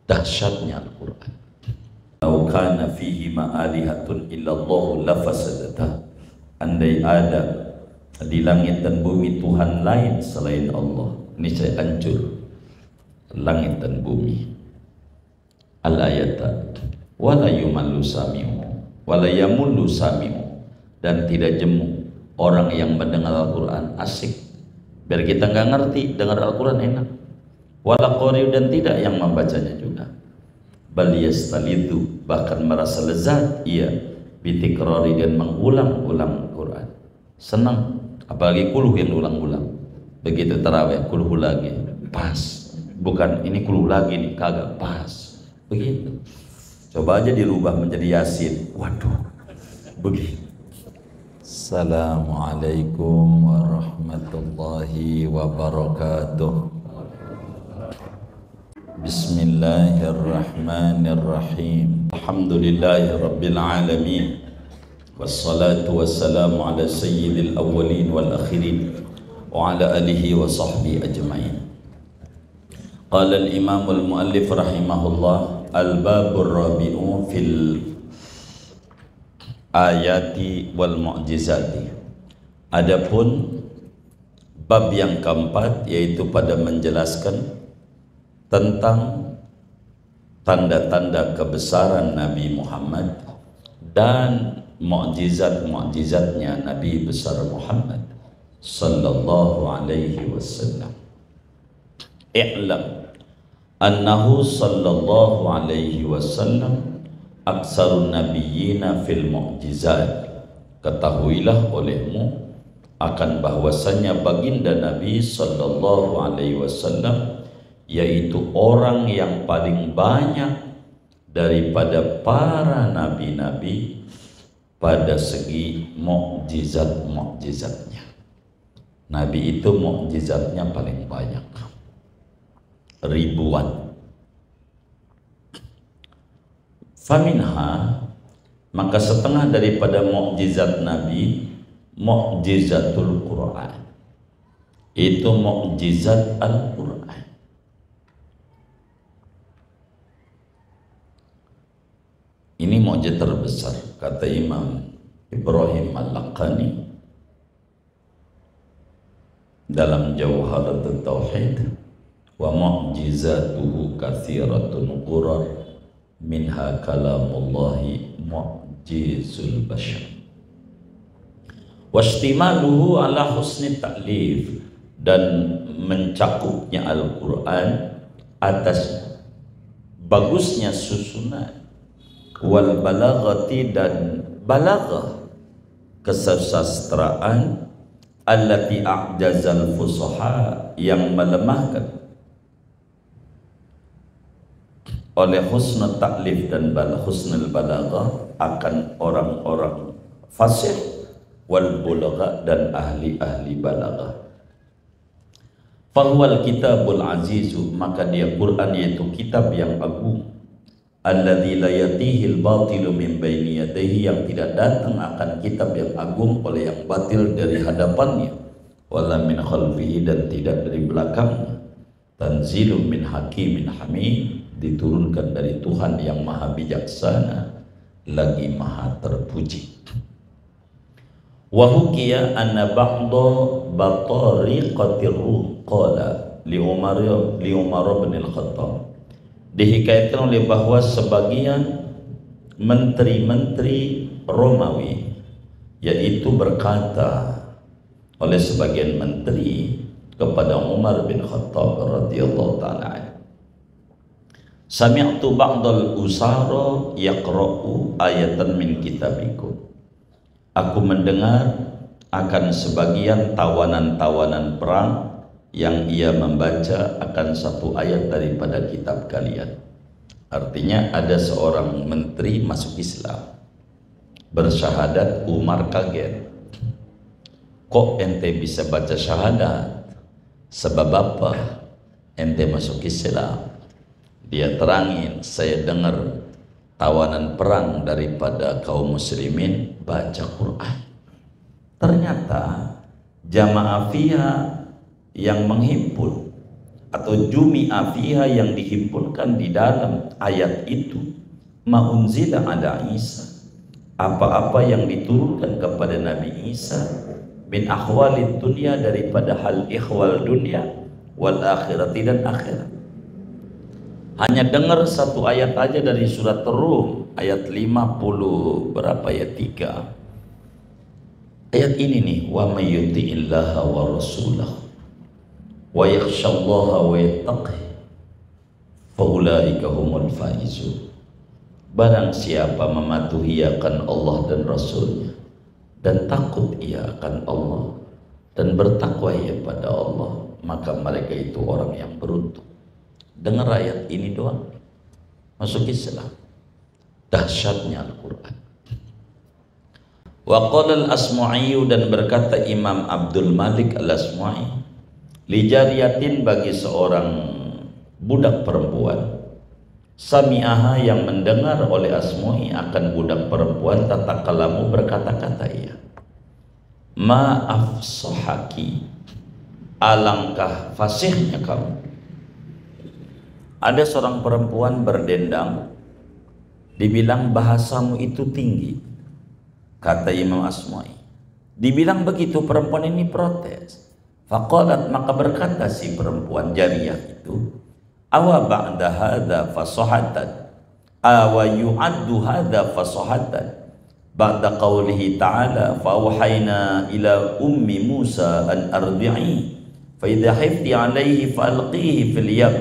Dahsyatnya Al-Quran. Lau kana fihi ma'alihatun illallahu lafasadata. Andai ada di langit dan bumi Tuhan lain selain Allah, niscaya hancur langit dan bumi. Al-ayata wala yumallu sami'u wala yamullu sami'u, dan tidak jemu orang yang mendengar Al-Quran asik. Biar kita nggak ngerti, dengar Al-Quran enak. Wala qari'u, dan tidak yang membacanya juga. Bal yastalidu, bahkan merasa lezat ia bitikrari, dan mengulang-ulang Quran. Senang, apalagi kuluh yang ulang-ulang. Begitu tarawih kuluh lagi, pas. Bukan ini kuluh lagi nih, kagak pas. Begitu. Coba aja dirubah menjadi Yasin. Waduh, begitu. Assalamualaikum warahmatullahi wabarakatuh. Bismillahirrahmanirrahim. Alhamdulillahi rabbil alamin. Wassalatu wassalamu ala sayyidil awwalin wal akhirin wa ala alihi wa sahbihi ajma'in. Qala al-imam al-muallif rahimahullah, al-babur rabi'u fil ayati wal mu'jizati. Adapun bab yang keempat, yaitu pada menjelaskan tentang tanda-tanda kebesaran Nabi Muhammad dan mukjizat-mukjizatnya Nabi besar Muhammad sallallahu alaihi wasallam. I'lam annahu sallallahu alaihi wasallam aksarun nabiyyina fil mu'jizat. Ketahuilah olehmu akan bahwasanya baginda Nabi sallallahu alaihi wasallam yaitu orang yang paling banyak daripada para nabi-nabi pada segi mukjizat-mukjizatnya. Nabi itu mukjizatnya paling banyak, ribuan. Faminha, maka setengah daripada mukjizat Nabi, mukjizatul Quran, itu mukjizat Al-Quran. Ini mukjizat terbesar, kata Imam Ibrahim Al-Laqani dalam Jawharatut Tauhid, wa mu'jizatuhu katsiratun qurar minha kalamullahi mu'jizul bashar wastimaluhu ala husni ta'lif, dan mencakupnya Al-Quran atas bagusnya susunan, wal balaghati, dan balaghah kesastraan, allati a'jazal fusaha, yang melemahkan, oleh husnul ta'lif dan husnul balaghah akan orang-orang fasih, wal bulagha, dan ahli-ahli balaghah. Fahuwal kitabul azizu, maka dia Quran yaitu kitab yang agung, alladzi la yatihil batilu min baini yadayhi, yang tidak datang akan kitab yang agung oleh yang batil dari hadapannya, wala min khalfihi, dan tidak dari belakangnya. Tanzilun min hakimin hamid, diturunkan dari Tuhan yang maha bijaksana lagi maha terpuji. Wa hukiya anna ba'da batariqatir ruh qala li Umar bin al-Khattab, dihikayatkan oleh bahwa sebagian menteri-menteri Romawi yaitu berkata oleh sebagian menteri kepada Umar bin Khattab radhiyallahu ta'ala, sami'tu ba'dal usara yaqra'u ayatan min kitabikum, aku mendengar akan sebagian tawanan-tawanan perang yang ia membaca akan satu ayat daripada kitab kalian. Artinya ada seorang menteri masuk Islam, bersyahadat. Umar kaget, kok ente bisa baca syahadat, sebab apa ente masuk Islam? Dia terangin, saya dengar tawanan perang daripada kaum muslimin baca Quran. Ternyata jamaah fiha yang menghimpun atau jumi'a fiha yang dihimpunkan di dalam ayat itu ma unzila ala Isa, apa-apa yang diturunkan kepada Nabi Isa min ahwalid dunia, daripada hal ihwal dunia wal akhirati, dan akhirat. Hanya dengar satu ayat aja dari surat Rum ayat 50 berapa ya, 3 ayat ini nih, wa may yuti'illaha wa rasulahu wa yakhshallaha wa yattaqih fa ulaika humul faizun. Barang siapa mematuhi akan Allah dan Rasulnya dan takut ia akan Allah dan bertakwa ia pada Allah, maka mereka itu orang yang beruntung. Dengar ayat ini doang masuk Islam. Dahsyatnya Al-Quran. Wa qala al-Asma'i, dan berkata Imam Abdul Malik al-Asma'i, li jariyatin, bagi seorang budak perempuan, sami'aha yang mendengar oleh Asma'i akan budak perempuan, tatakalamu berkata-kata ia, ma afsahaki, alangkah fasihnya kamu. Ada seorang perempuan berdendang, dibilang bahasamu itu tinggi, kata Imam Asma'i. Dibilang begitu, perempuan ini protes. Faqalat, maka berkata si perempuan jariyah itu, awa ba'da hadza fasahatan, awa yu'addu hadza fasahatan, ba'da qawlihi ta'ala fa awhayna ila ummi Musa an ardi'i fa idha khifti 'alayhi fa alqihi fil yam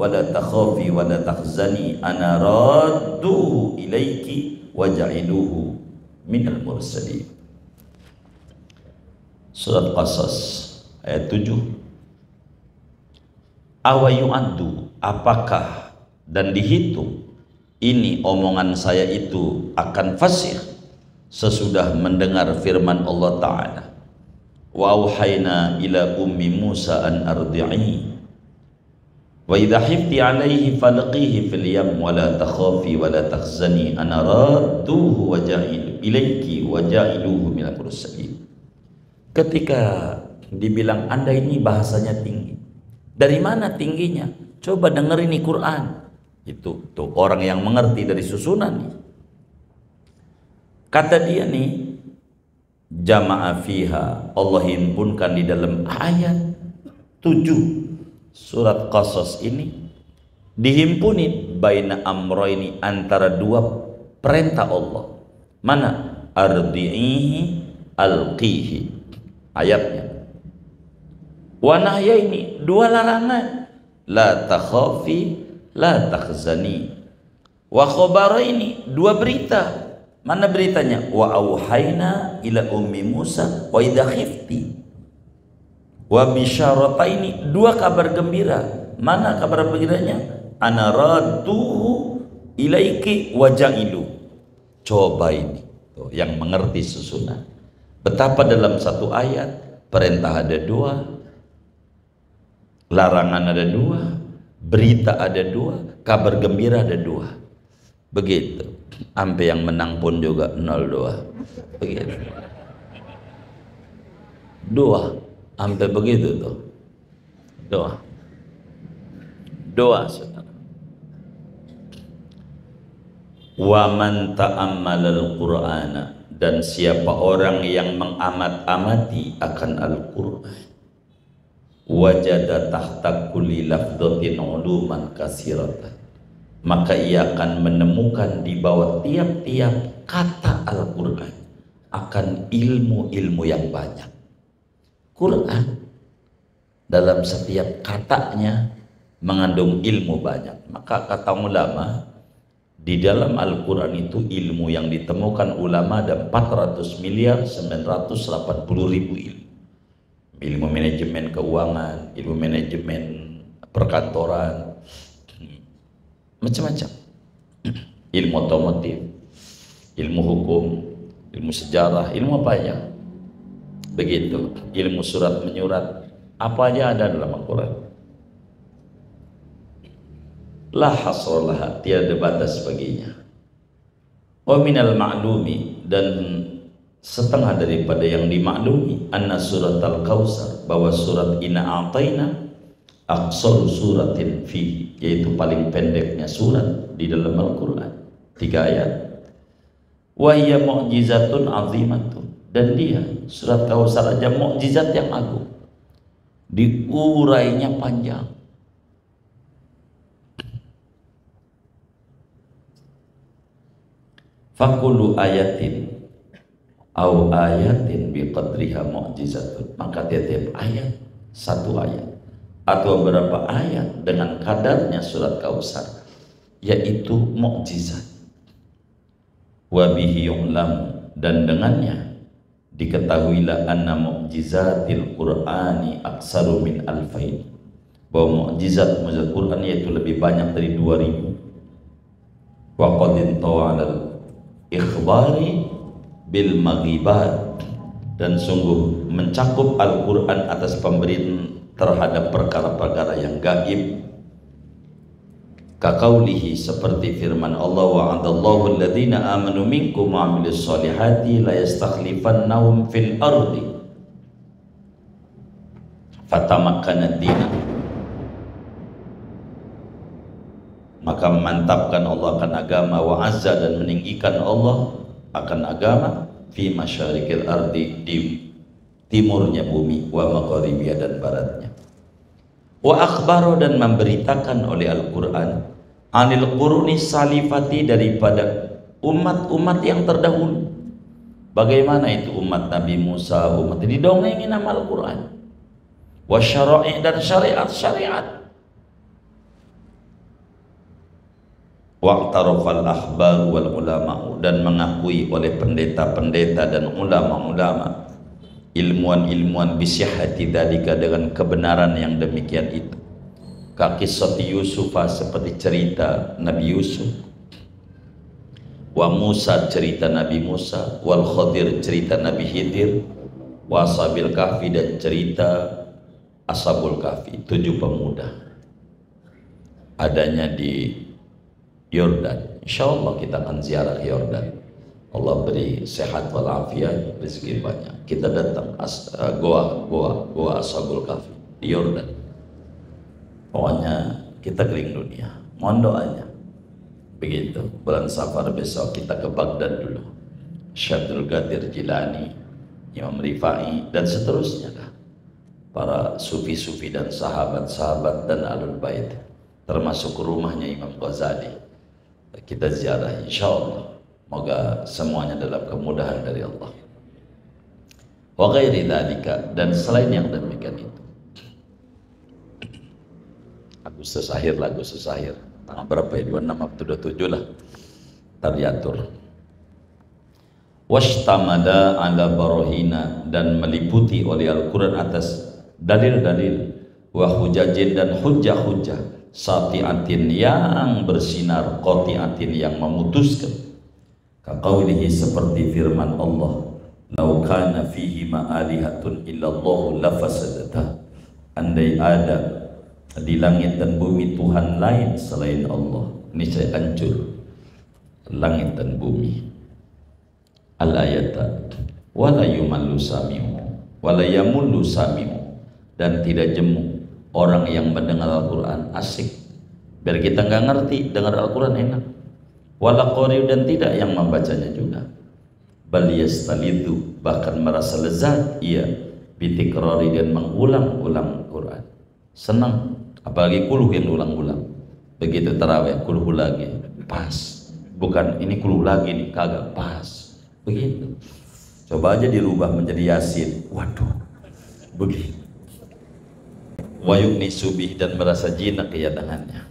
wa la takhafi wa la tahzani ana radduhu ilayki wa ja'iluhu minal mursalin. Surat Qasas ayat 7. Awa yu'addu, apakah dan dihitung ini omongan saya itu akan fasih sesudah mendengar firman Allah Ta'ala, wa auhayna ila ummi Musa an ardi'i wa idha khifti 'alayhi falqihi fil yam wa la takhafi wa la tahzani ana radduhu wa ja'ilu ilayki wa ja'iluhu minal mursalin. Ketika dibilang Anda ini bahasanya tinggi, dari mana tingginya? Coba denger ini Quran. Itu tuh orang yang mengerti dari susunan nih. Kata dia nih, jama'a fiha, Allah himpunkan di dalam ayat 7 surat Qasas ini, dihimpuni baina amroini, antara dua perintah Allah. Mana? Ardi'ihi, alqihi, ayatnya. Wa nahyaini, dua larangan, la takhafi la takhzani, wa khabaraini, dua berita. Mana beritanya? Wa auhayna ila ummi Musa wa idha khifti, wa bisyarataini, dua kabar gembira. Mana kabar gembiranya? Ana radduhu ilaiki wa ja'ilu. Coba ini tuh, yang mengerti susunan, betapa dalam satu ayat perintah ada dua, larangan ada dua, berita ada dua, kabar gembira ada dua. Begitu. Sampai yang menang pun juga 0-2. Begitu. Dua. Sampai begitu tuh. Doa. Doa, saudara. Wa man ta'ammalal Qur'ana, dan siapa orang yang mengamat-amati akan Al-Qur'an, wajada tahta kulli lafdhatin uluman katsiratan, maka ia akan menemukan di bawah tiap-tiap kata Al-Qur'an akan ilmu-ilmu yang banyak. Quran dalam setiap katanya mengandung ilmu banyak. Maka kata ulama, di dalam Al-Quran itu ilmu yang ditemukan ulama ada 400.980.000 ilmu. Ilmu manajemen keuangan, ilmu manajemen perkantoran, macam-macam. Ilmu otomotif, ilmu hukum, ilmu sejarah, ilmu apa aja. Begitu, ilmu surat menyurat, apa aja ada dalam Al-Quran. La hasralah, tiada batas baginya. Wa minal ma'lumi, dan setengah daripada yang dimaklumi, anna surat Al-Kautsar, bahwa surat Inna A'tayna aqsaru suratin fi, yaitu paling pendeknya surat di dalam Al-Quran, 3 ayat. Wa hiya mu'jizatun azimatun, dan dia surat Kautsar aja mukjizat yang agung, diurainya panjang. Fakulu ayatin au ayatin biqadriha mu'jizatun, maka tiap-tiap ayat 1 ayat atau berapa ayat dengan kadarnya surat Kautsar, yaitu mukjizat. Wa bihi yu'lam, dan dengannya diketahuilah anna mu'jizatil Qur'ani aksaru min alfain, bahwa mukjizat Quran yaitu lebih banyak dari 2000. Wa qad intawalal ikhbari bil maghibat, dan sungguh mencakup Al-Quran atas pemberian terhadap perkara-perkara yang gaib. Kaqaulihi, seperti firman Allah, wa'adallahu alladhina amanu minkum wa 'amilus solihati la yastakhlifannahum fil ardi fatamakkana ad-din, maka memantapkan Allah akan agama, wa azza, dan meninggikan Allah akan agama, fi masyarikil ardi, di timurnya bumi, wa magharibiha, dan baratnya. Wa akhbaro, dan memberitakan oleh Al-Quran, anil quruni salifati, daripada umat-umat yang terdahulu. Bagaimana itu umat Nabi Musa, umat ini didongengin sama Al-Quran. Wa syara'i, dan syariat-syariat. Waqtarafal ahbar wal ulama, dan mengakui oleh pendeta-pendeta dan ulama-ulama, ilmuwan-ilmuwan bisihhati dzalika, dengan kebenaran yang demikian itu. Kakisati Yusuf, seperti cerita Nabi Yusuf, wa Musa, cerita Nabi Musa, wal Khadir, cerita Nabi Khidir, wa Ashabil Kahfi, dan cerita Ashabul Kahfi, 7 pemuda, adanya di Yordan. Insyaallah kita akan ziarah Yordan. Allah beri sehat walafiat, rezeki banyak. Kita datang goa Ashabul Kahfi di Yordan. Pokoknya kita keliling dunia, mohon doanya. Begitu. Bulan Safar besok kita ke Baghdad dulu. Syabdul Qadir Jilani, Imam Rifai, dan seterusnya lah. Para sufi-sufi dan sahabat-sahabat dan alul bait, termasuk rumahnya Imam Ghazali. Kita ziarah insyaallah. Moga semuanya dalam kemudahan dari Allah. Wa ghairi dzalika, dan selain yang demikian itu. Agustus akhir, tanggal berapa ya? 26 atau 27 lah. Terdiatur. Washtamada ala barohina, dan meliputi oleh Al-Quran atas dalil-dalil, wa hujajin, dan hujah-hujah, sati'atin, yang bersinar, qati'atin, yang memutuskan. Kaqaulihi, seperti firman Allah, lau kana fihi ma'alihatun illallahu lafasadata, andai ada di langit dan bumi Tuhan lain selain Allah, niscaya hancur langit dan bumi. Al-ayata, wala yumallu sami'u wala yamullu sami'u, dan tidak jemu orang yang mendengar Al-Quran, asik. Biar kita nggak ngerti, dengar Al-Quran enak. Wala qari'u, dan tidak yang membacanya juga. Bal yastalidu, bahkan merasa lezat ia, bitikrari, dan mengulang-ulang Quran. Senang, apalagi kuluh yang ulang-ulang. Begitu tarawih, kuluh lagi, pas. Bukan ini kuluh lagi nih, kagak pas. Begitu. Coba aja dirubah menjadi Yasin. Waduh, begitu. Wayukni subih, dan merasa jinak ya dengannya.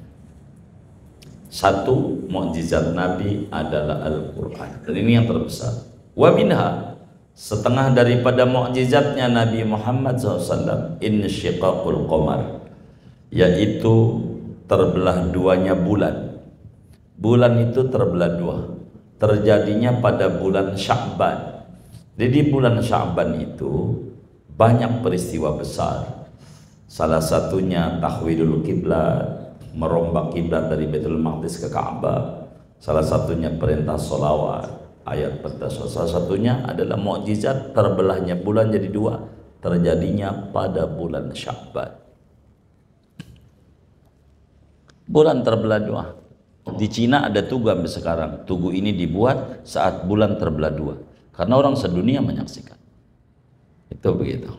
Satu mukjizat Nabi adalah Al-Quran, dan ini yang terbesar. Wa minha, setengah daripada mukjizatnya Nabi Muhammad SAW, insyiqaqul qamar, yaitu terbelah duanya bulan. Bulan itu terbelah dua, terjadinya pada bulan Sya'ban. Jadi bulan Sya'ban itu banyak peristiwa besar. Salah satunya tahwilul kiblat, merombak kiblat dari Baitul Maqdis ke Ka'bah. Salah satunya perintah sholawat, ayat perintah sholawat. Salah satunya adalah mukjizat terbelahnya bulan jadi dua, terjadinya pada bulan Sya'ban. Bulan terbelah dua. Di Cina ada tugu sampai sekarang. Tugu ini dibuat saat bulan terbelah dua. Karena orang sedunia menyaksikan. Itu begitu.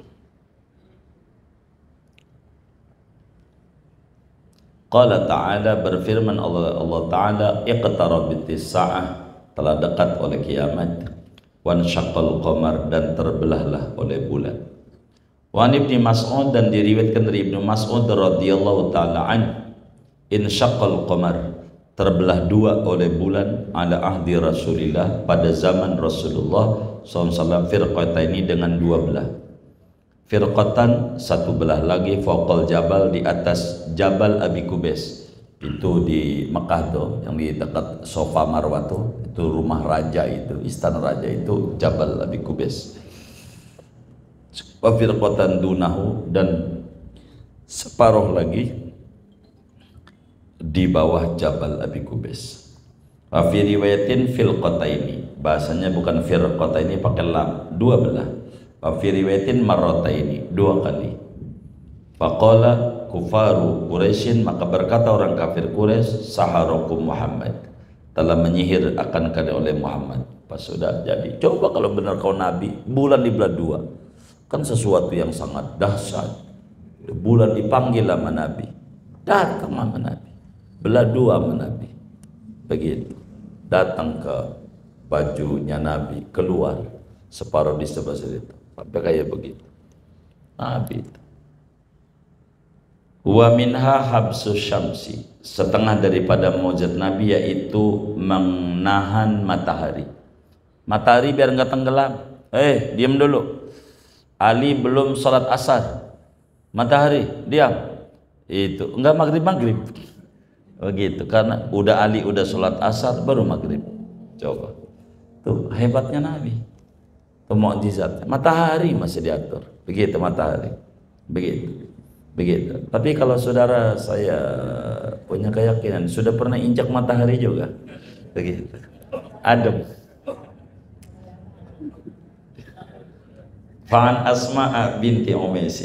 Qala ta'ala, berfirman Allah Ta'ala, iqtarabatis sa'ah, telah dekat oleh kiamat, wan syaqqal qamar, dan terbelahlah oleh bulan. Wa Ibnu Mas'ud, dan diriwayatkan dari Ibnu Mas'ud radhiyallahu ta'ala an, in syaqqal qamar, terbelah dua oleh bulan, ala ahdi Rasulillah, pada zaman Rasulullah SAW, firqataini, dengan dua belah. Firqatan, satu belah lagi, fawqal jabal, di atas Jabal Abi Kubais, itu di Mekah tuh, yang di dekat Sofa Marwah tuh, itu rumah raja, itu istana raja, itu Jabal Abi Kubais. Wa firqatan dunahu, dan separuh lagi di bawah Jabal Abi Kubais. Wa fi riwayatin filqataini, bahasanya bukan firqataini pakai lam, dua belah. Wa fi riwayatin marrataini, dua kali. Faqala kufaru Quraisyin, maka berkata orang kafir Quraisy, saharakum Muhammad, telah menyihir akan kalian oleh Muhammad. Pas sudah jadi, coba kalau benar kau nabi, bulan dibelah dua, kan sesuatu yang sangat dahsyat. Bulan dipanggil sama nabi, datang sama nabi, belah dua sama nabi, begitu. Datang ke bajunya nabi, keluar separuh di sebelah situ, sampai kayak begitu nabi itu. Wa minha habsu syamsi, setengah daripada mukjizat nabi yaitu menahan matahari. Matahari biar enggak tenggelam. Diam dulu, Ali belum sholat asar, matahari diam, itu enggak maghrib begitu, karena udah Ali udah sholat asar baru maghrib. Coba tuh hebatnya nabi, tuh mukjizatnya. Matahari masih diatur begitu, matahari begitu. Tapi kalau saudara, saya punya keyakinan sudah pernah injak matahari juga begitu, adem. Fa'an Asma binti Umais,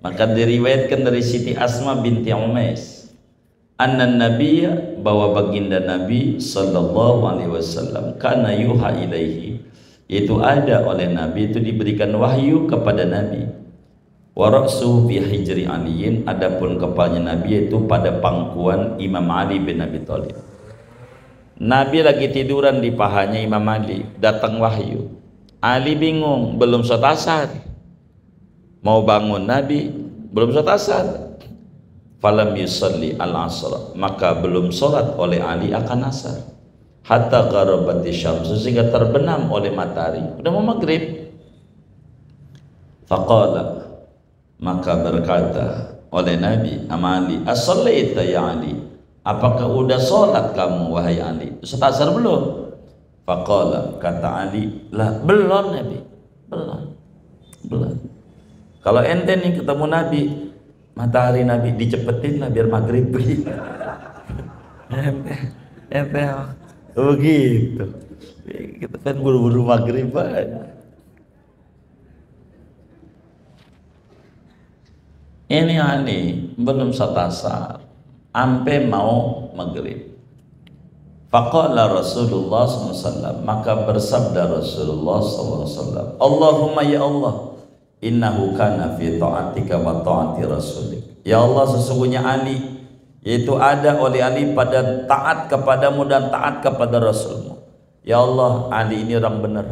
maka diriwayatkan dari Siti Asma binti Umais, anna nabiyya, bahwa baginda Nabi sallallahu alaihi wasallam, kana yuha ilaihi, yaitu ada oleh Nabi itu diberikan wahyu kepada Nabi. Wa ra'suhu fi hijri aliyin, adapun kepalanya Nabi itu pada pangkuan Imam Ali bin Abi Thalib. Nabi lagi tiduran di pahanya Imam Ali, datang wahyu. Ali bingung, belum sholat asar, mau bangun Nabi belum sholat asar. Falam yusalli al-asr, maka belum sholat oleh Ali akan asar, hatta gharabati syamsu, sehingga terbenam oleh matahari, udah mau maghrib. Faqala, maka berkata oleh Nabi sama Ali, as-sallaita ya Ali, apakah udah sholat kamu wahai Ali? Sholat asar belum? Faqala, kata Ali, lah belum Nabi, belum. Kalau ente nih ketemu Nabi, matahari Nabi dicepetin lah biar maghrib begitu. ente begitu, kita kan buru-buru maghrib aja. Ini Ali belum sholat asar, ampe mau maghrib. Faqala Rasulullah SAW, maka bersabda Rasulullah SAW, Allahumma ya Allah, innahu kana fi ta'atika wa ta'ati rasulik. Ya Allah, sesungguhnya Ali, yaitu ada oleh Ali pada taat kepadamu dan taat kepada Rasulmu. Ya Allah, Ali ini orang benar,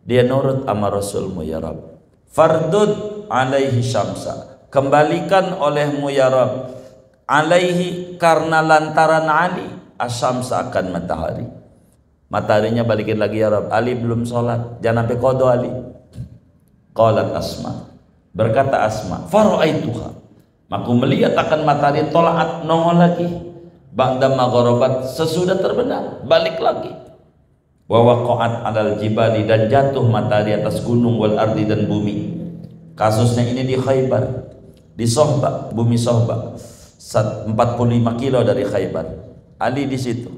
dia nurut sama Rasulmu ya Rabb. Fardud alaihi syamsa, kembalikan olehmu ya Rabb, alaihi, karena lantaran Ali, asyamsa, akan matahari. Mataharinya balikin lagi ya Rabb, Ali belum sholat, jangan sampai qadha Ali. Qalat Asma, berkata Asma, fara'aituha, maka melihat akan matahari tolaat, nongol lagi, ba'da magharabat, sesudah terbenam, balik lagi. Wa waqa'at 'alal jibali, dan jatuh matahari atas gunung, wal ardi, dan bumi. Kasusnya ini di Khaybar, di Sohba, bumi Sohba, 45 kilo dari Khaybar. Ali di situ.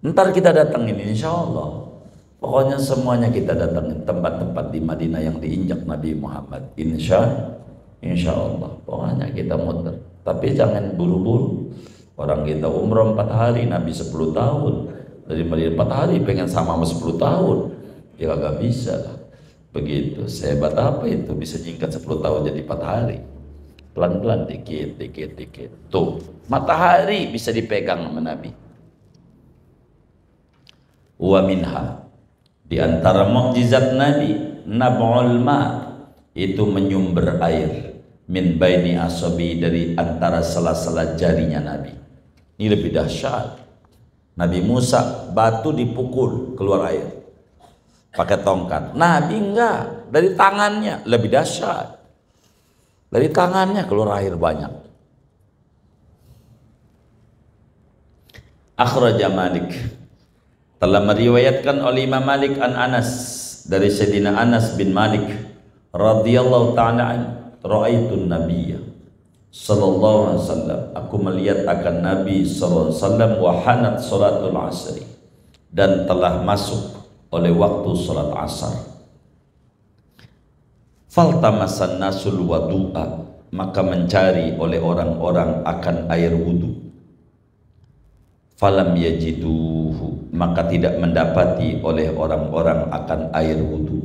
Ntar kita datang ini, insya Allah. Pokoknya semuanya kita datangin tempat-tempat di Madinah yang diinjak Nabi Muhammad. Insya Allah. Pokoknya kita muter. Tapi jangan buru-buru. Orang kita umroh 4 hari, Nabi 10 tahun. Dari Madinah 4 hari pengen sama 10 tahun. Ya gak bisa lah. Begitu. Sehebat apa itu bisa nyingkat 10 tahun jadi 4 hari. Pelan-pelan, dikit. Tuh, matahari bisa dipegang sama Nabi. Wa minha, di antara mukjizat Nabi, nab'ul ma, itu menyumber air, min baini asabi, dari antara sela-sela jarinya Nabi. Ini lebih dahsyat. Nabi Musa batu dipukul keluar air pakai tongkat. Nabi enggak, dari tangannya lebih dahsyat. Dari tangannya keluar air banyak. Akhraja Malik, telah meriwayatkan oleh Imam Malik an Anas, dari Sayyidina Anas bin Malik radhiyallahu ta'ala an, ra'aitun nabiyya sallallahu alaihi wasallam, aku melihat akan Nabi sallallahu alaihi wasallam, wa hanat salatul asri, dan telah masuk oleh waktu salat asar. Faltamasan nasul wadu'a, maka mencari oleh orang-orang akan air wudu. Falam yajiduhu, maka tidak mendapati oleh orang-orang akan air wudu.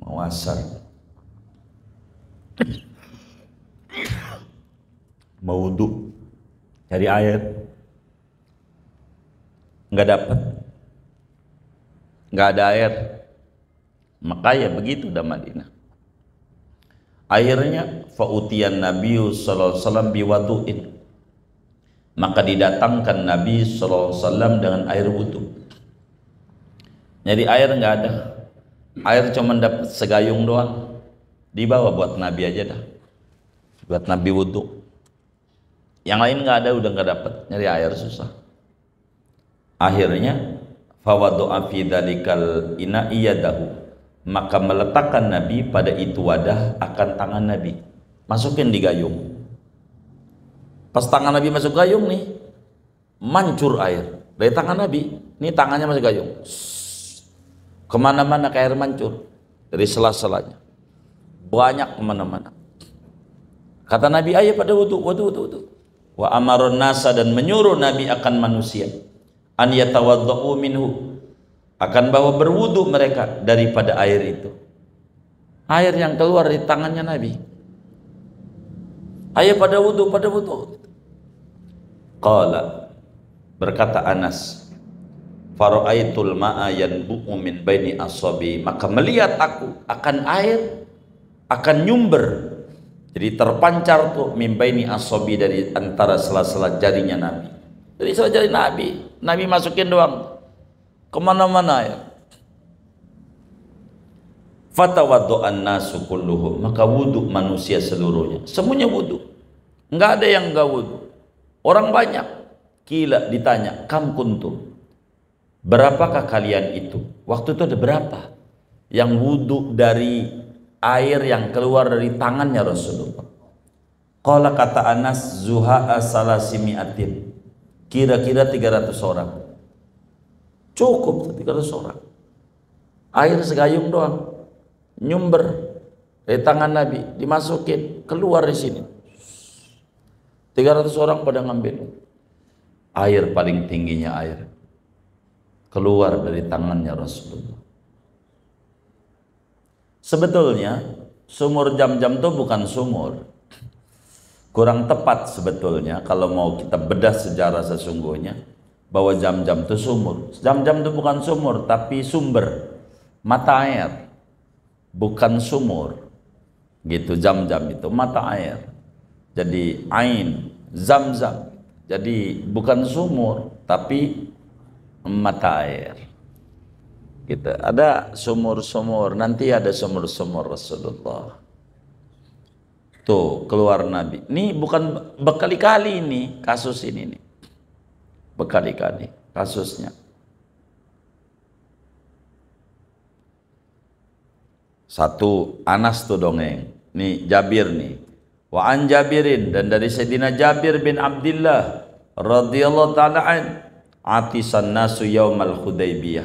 Mau asar, mau wudu, cari air, nggak dapat, nggak ada air. Maka ya begitu dah Madinah. Akhirnya fa'utiyan Nabi sallallahu alaihi wasallam biwadu'in, maka didatangkan Nabi sallallahu alaihi wasallam dengan air wudu. Jadi air nggak ada, air cuma dapat segayung doang, dibawa buat Nabi aja dah, buat Nabi wudu. Yang lain nggak ada, udah nggak dapat, nyari air susah. Akhirnya fawadu'a fi dzalikal ina'i yadahu, maka meletakkan Nabi pada itu wadah akan tangan Nabi, masukin di gayung. Pas tangan Nabi masuk gayung nih, mancur air dari tangan Nabi. Ini tangannya masuk gayung, kemana-mana ke air mancur dari sela-selanya, banyak kemana-mana. Kata Nabi, ayo pada wudu. Wa amarun nasa, dan menyuruh Nabi akan manusia, an yatawaddau minhu, akan bahwa berwudu mereka daripada air itu. Air yang keluar di tangannya Nabi. Ayo pada wudu. Qala, berkata Anas, fara'aitul ma'a yanbu'u min baini asabi, maka melihat aku akan air akan nyumber, jadi terpancar tuh min baini asabi, dari antara sela-sela jarinya Nabi. Dari sela jari Nabi masukin doang, kemana-mana ya. Fatawaddu'an nasu kulluhum, maka wudu manusia seluruhnya, semuanya wudu, nggak ada yang nggak wudu. Orang banyak. Kila, ditanya, kam kuntum, berapakah kalian itu? Waktu itu ada berapa yang wudu dari air yang keluar dari tangannya Rasulullah? Qala, kata Anas, zuha'a salasimi'atin, kira-kira 300 orang. Cukup 300 orang. Air segayung doang, nyumber dari tangan Nabi, dimasukin, keluar di sini. 300 orang pada ngambil air, paling tingginya air keluar dari tangannya Rasulullah. Sebetulnya sumur Jam-Jam itu bukan sumur, kurang tepat sebetulnya kalau mau kita bedah sejarah sesungguhnya, bahwa Jam-Jam itu sumur. Jam-Jam itu bukan sumur, tapi sumber, mata air, bukan sumur gitu. Jam-Jam itu mata air, jadi ain, Zam-Zam, jadi bukan sumur tapi mata air gitu. Ada sumur-sumur, nanti ada sumur-sumur Rasulullah tuh keluar Nabi. Ini bukan berkali-kali ini kasus ini nih, berkali-kali kasusnya. Satu Anas tuh dongeng, nih Jabir nih. Wa an Jabirin, dan dari Sayyidina Jabir bin Abdullah radhiyallahu ta'ala an, atisan nasu yaumal Hudaybiyah,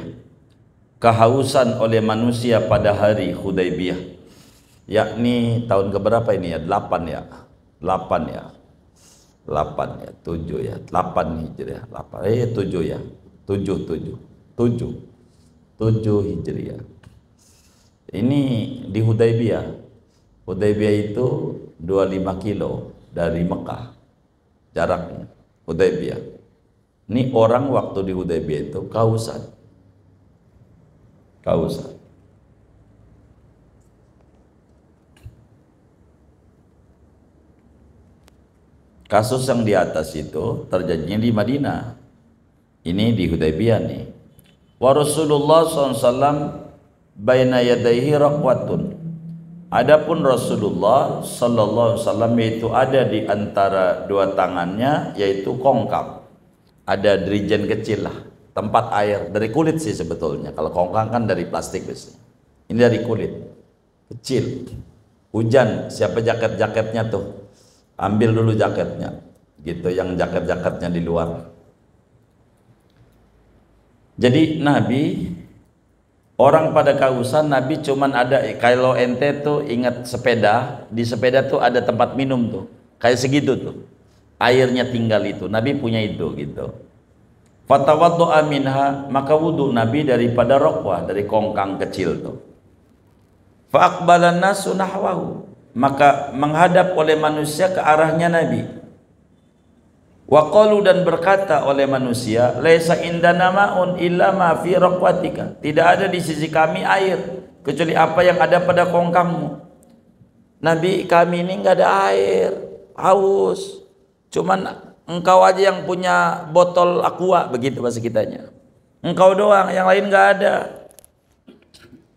kehausan oleh manusia pada hari Hudaybiyah, yakni tahun keberapa ini ya? 8 ya. 8 ya, 7 ya, 8 Hijriah, 8, 7 ya, 7 Hijriah. Ini di Hudaybiyah. Hudaybiyah itu 25 kilo dari Mekah jaraknya, Hudaybiyah. Ini orang waktu di Hudaybiyah itu kausan. Kasus yang di atas itu terjadinya di Madinah. Ini di Hudaybiyah nih. Wa Rasulullah SAW baina yadaihi raqwatun. Adapun Rasulullah sallallahu alaihi wasallam yaitu ada di antara dua tangannya yaitu kongkang. Ada dirijen kecil lah, tempat air dari kulit sih sebetulnya. Kalau kongkang kan dari plastik biasanya. Ini dari kulit. Kecil. Hujan, siapa jaket-jaketnya tuh? Ambil dulu jaketnya. Gitu, yang jaket-jaketnya di luar. Jadi Nabi, orang pada kausan, Nabi cuman ada, kalau ente tuh ingat sepeda, di sepeda tuh ada tempat minum tuh, kayak segitu tuh, airnya tinggal itu, Nabi punya itu gitu. Fatawaddu'a minha, maka wudhu Nabi daripada raqwah, dari kongkang kecil tuh. Fa'aqbalan nasu nahwahu, maka menghadap oleh manusia ke arahnya Nabi. Waqalu, dan berkata oleh manusia, laisa indana ma'un illa ma fi raqwatika, tidak ada di sisi kami air kecuali apa yang ada pada kongkangmu. Nabi, kami ini enggak ada air, haus, cuman engkau aja yang punya botol aqua, begitu bahasa kitanya. Engkau doang, yang lain enggak ada.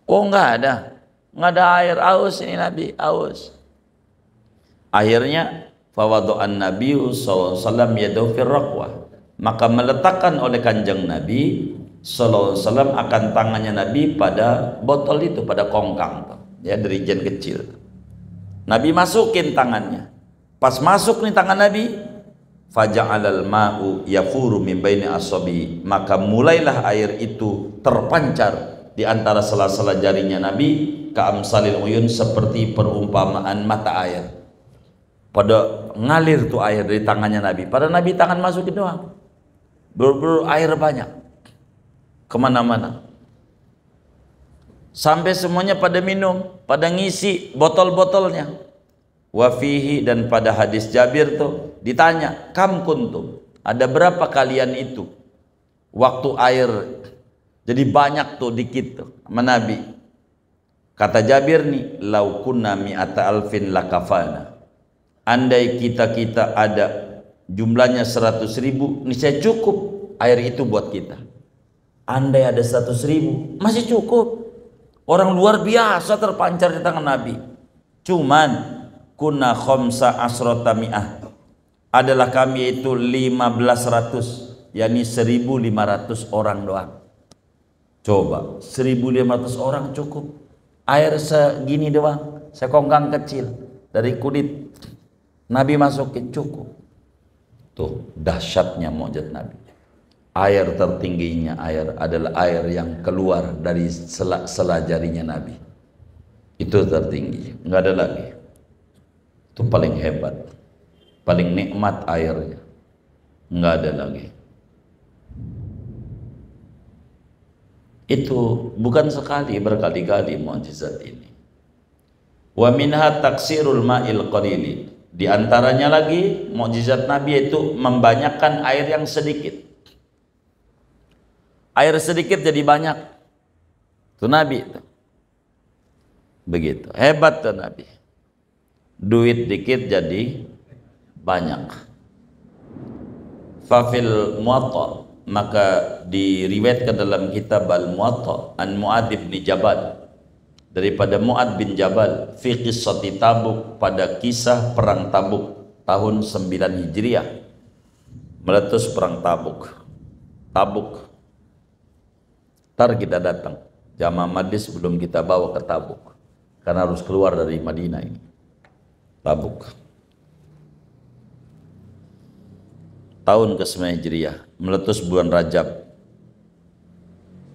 Oh enggak ada air, haus ini Nabi, haus. Akhirnya fawadu'an Nabi sallallahu alaihi wasallam yadahu fir raqwah, maka meletakkan oleh kanjeng Nabi sallallahu alaihi wasallam akan tangannya Nabi pada botol itu, pada kongkang ya, dirijen kecil. Nabi masukin tangannya, pas masuk nih tangan Nabi, faja'alal ma'u yafuru min baini asabi, maka mulailah air itu terpancar di antara sela-sela jarinya Nabi, ka'amsalil uyun, seperti perumpamaan mata air. Pada ngalir tuh air dari tangannya Nabi. Pada Nabi tangan masukin doang, bener-bener air banyak kemana-mana, sampai semuanya pada minum, pada ngisi botol-botolnya. Wafihi, dan pada hadis Jabir tuh ditanya, kam kuntum, ada berapa kalian itu waktu air jadi banyak tuh, dikit tuh sama Nabi. Kata Jabir nih, lau kunna mi'ata alfin lakafana, andai kita ada jumlahnya 100.000, niscaya cukup air itu buat kita. Andai ada 100.000 masih cukup. Orang luar biasa terpancar di tangan Nabi. Cuman kunna khamsa asrota mi'ah, adalah kami itu 1500, yakni 1500 orang doang. Coba 1500 orang cukup air segini doang, sekongkang kecil dari kulit Nabi masukin, cukup. Tuh dahsyatnya mukjizat Nabi. Air tertingginya air adalah air yang keluar dari sela jarinya Nabi. Itu tertinggi, nggak ada lagi. Itu paling hebat, paling nikmat airnya, nggak ada lagi. Itu bukan sekali, berkali-kali mukjizat ini. Wa minha taksirul ma'il qalili, di antaranya lagi mukjizat Nabi itu membanyakkan air yang sedikit. Air sedikit jadi banyak. Itu Nabi itu. Begitu. Hebat tuh Nabi. Duit dikit jadi banyak. Fafil Muwatta, maka diriwayatkan dalam kitab Al-Muwatta an Mu'adz bin Jabal, daripada Mu'adz bin Jabal, fi qissati Tabuk, pada kisah perang Tabuk tahun 9 Hijriah, meletus perang Tabuk. Ntar kita datang, jamaah majlis belum kita bawa ke Tabuk, karena harus keluar dari Madinah ini. Tabuk tahun ke-9 Hijriah, meletus bulan Rajab.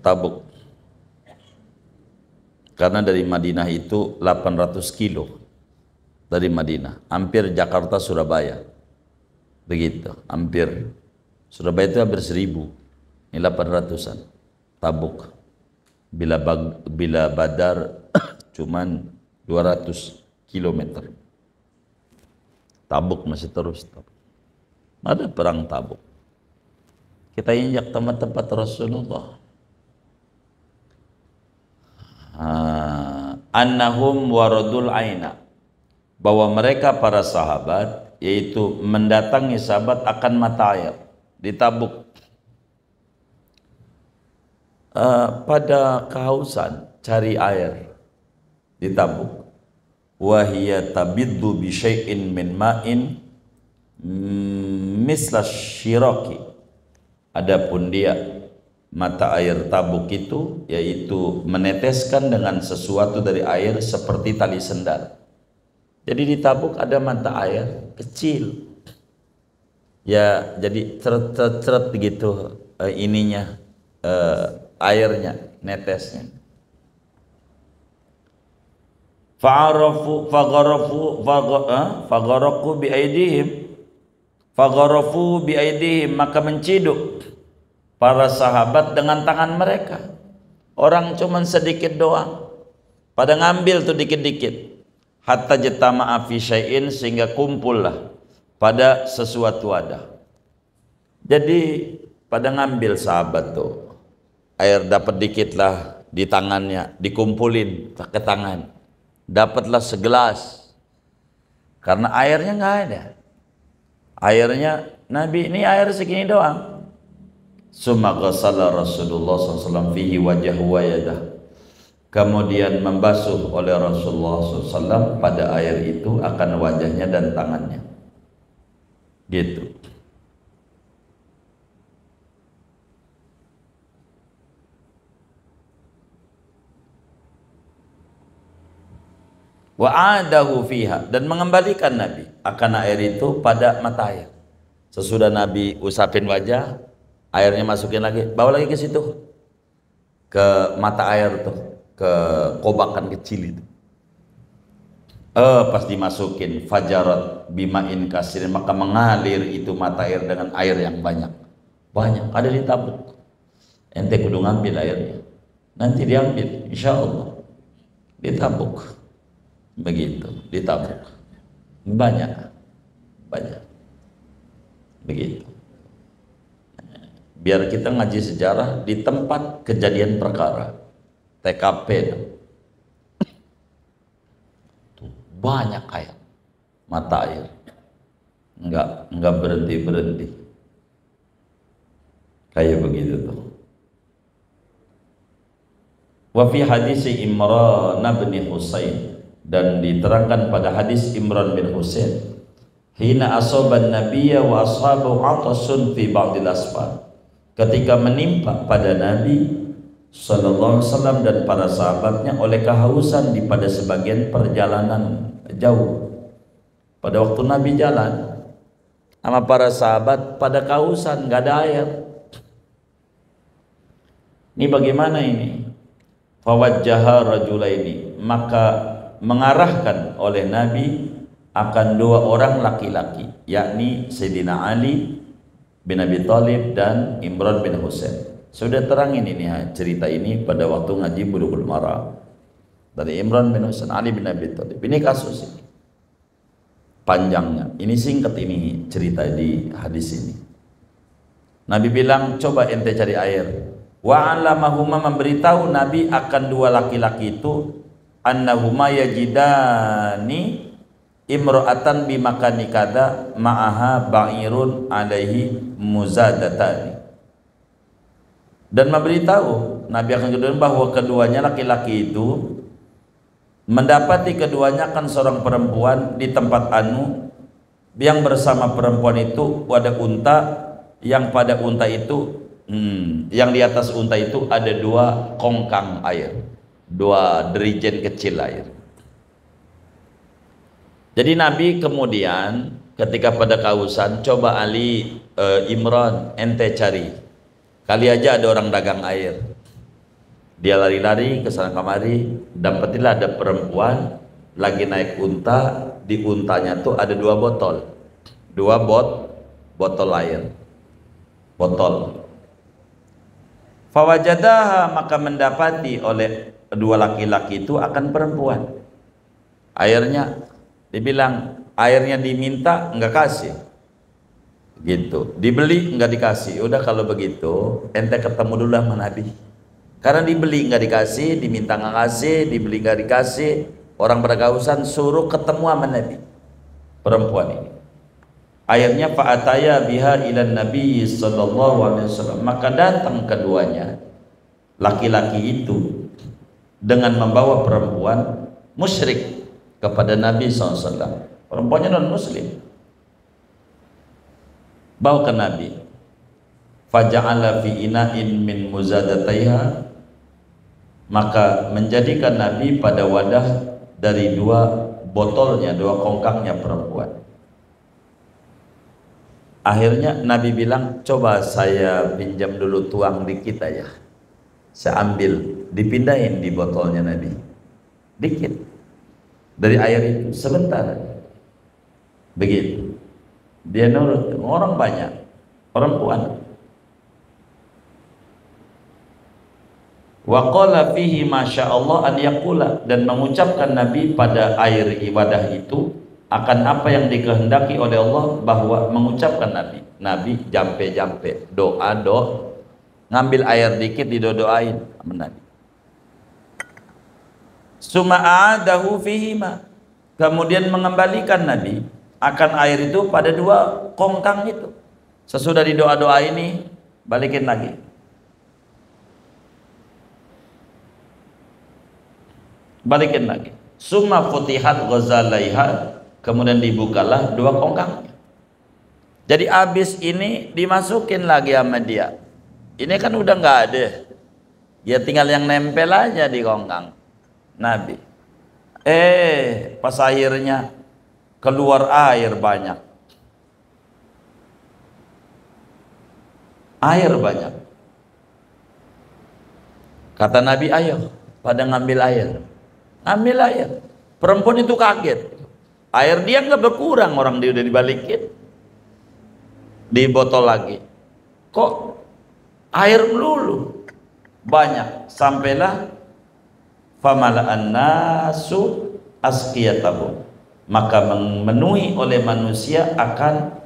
Tabuk, karena dari Madinah itu 800 kilo dari Madinah, hampir Jakarta Surabaya. begitu, hampir Surabaya itu hampir 1000, ini 800-an. Tabuk bila Badar cuman 200 kilometer. Tabuk masih terus. Ada perang Tabuk. Kita injak tempat-tempat Rasulullah. Annahum waradul aina, bahwa mereka para sahabat yaitu mendatangi sahabat akan mata air di Tabuk. Pada kehausan cari air di Tabuk. Wahiyya tabiddu bi syai'in min ma'in misla syiraki. Adapun dia mata air Tabuk itu yaitu meneteskan dengan sesuatu dari air seperti tali sendal. Jadi di Tabuk ada mata air kecil. Ya, jadi ceret-ceret begitu ininya airnya, netesnya. Fagharafu bi aidihim, maka menciduk para sahabat dengan tangan mereka. Orang cuman sedikit doang, pada ngambil tuh dikit-dikit. Hatta jatama'a fi syai'in, sehingga kumpullah pada sesuatu wadah. Jadi pada ngambil sahabat tuh air, dapat dikit lah di tangannya, dikumpulin ke tangan, dapatlah segelas, karena airnya nggak ada. Airnya Nabi ini air segini doang. Summa ghassala Rasulullah SAW fihi wajhahu wa yadah. Kemudian membasuh oleh Rasulullah SAW pada air itu akan wajahnya dan tangannya. Gitu. Wa'adahu fiha, dan mengembalikan Nabi akan air itu pada mata air. Sesudah Nabi usapin wajah, airnya masukin lagi, bawa lagi ke situ, ke mata air tuh, ke kobakan kecil itu. Pas dimasukin fajarat bima'in kasirin, maka mengalir itu mata air dengan air yang banyak. Banyak, ada di Tabuk. Ente kudu ngambil airnya, nanti diambil insyaallah di Tabuk. Begitu, di Tabuk banyak begitu. Biar kita ngaji sejarah di tempat kejadian perkara, TKP tuh banyak air, mata air enggak berhenti kayak begitu tuh. Wa fi hadis Imran bin Husain, dan diterangkan pada hadis Imran bin Husain, hina asaban nabiyya wa ashabu atasun fi ba'dil asfar, ketika menimpa pada Nabi sallallahu alaihi wasallam dan para sahabatnya oleh kehausan di pada sebagian perjalanan jauh. Pada waktu Nabi jalan sama para sahabat pada kehausan, nggak ada air. Ini bagaimana ini? Fawajjaha rajulaini, maka mengarahkan oleh Nabi akan dua orang laki-laki, yakni Sayyidina Ali bin Abi Thalib dan Imran bin Husain. Sudah terangin ini cerita ini pada waktu ngaji Bulughul Maram dari Imran bin Husain, Ali bin Abi Thalib. Ini kasus ini panjangnya, ini singkat ini cerita di hadis ini. Nabi bilang, coba ente cari air. Wa alamahuma, memberitahu Nabi akan dua laki-laki itu, annahuma yajidani imra'atan bimakani kada ma'aha ba'irun alaihi muzadatani, dan memberitahu Nabi akan kedua bahwa keduanya laki-laki itu mendapati keduanya akan seorang perempuan di tempat anu yang bersama perempuan itu ada unta, yang pada unta itu yang di atas unta itu ada dua kongkang air, dua derijen kecil air. Jadi Nabi kemudian ketika pada kehausan, coba Ali, Imran, ente cari, kali aja ada orang dagang air. Dia lari-lari ke sana kemari, dapatilah ada perempuan lagi naik unta, di untanya tuh ada dua botol air, botol. Fawajadaha, maka mendapati oleh dua laki-laki itu akan perempuan. Airnya, dibilang airnya diminta nggak kasih, gitu. Dibeli nggak dikasih. Udah kalau begitu, ente ketemu dulu sama Nabi. Karena dibeli nggak dikasih, diminta nggak kasih, dibeli nggak dikasih, orang berkausan, suruh ketemu sama Nabi. Perempuan ini. Akhirnya fa'ataya biha ilan Nabi sallallahu alaihi wasallam, maka datang keduanya laki-laki itu dengan membawa perempuan musyrik kepada Nabi SAW. Perempuannya non muslim, bawa ke Nabi. Faja'ala fi ina'in min muzadataiha, maka menjadikan Nabi pada wadah dari dua botolnya, dua kongkangnya perempuan. Akhirnya Nabi bilang, coba saya pinjam dulu tuang dikit aja, saya ambil, dipindahin di botolnya Nabi dikit dari air itu, sebentar, begitu dia nurut. Orang banyak, perempuan. Wa qala fihi masya Allah an yaqula, dan mengucapkan Nabi pada air ibadah itu akan apa yang dikehendaki oleh Allah, bahwa mengucapkan Nabi jampe-jampe doa, ngambil air dikit didoain sama Nabi. Suma'adahu fihima, kemudian mengembalikan Nabi akan air itu pada dua kongkang itu. Sesudah didoa ini, balikin lagi. Balikin lagi. Summa futihat ghazalaiha, kemudian dibukalah dua kongkangnya. Jadi abis ini dimasukin lagi sama dia. Ini kan udah nggak ada, dia tinggal yang nempel aja di kongkang Nabi. Pas akhirnya keluar air banyak, air banyak. Kata Nabi, ayo pada ngambil air, ambil air. Perempuan itu kaget, air dia nggak berkurang, orang dia udah dibalikin di botol lagi, kok air melulu banyak. Sampailah famala'an nasu asqiyatahu, maka memenuhi oleh manusia akan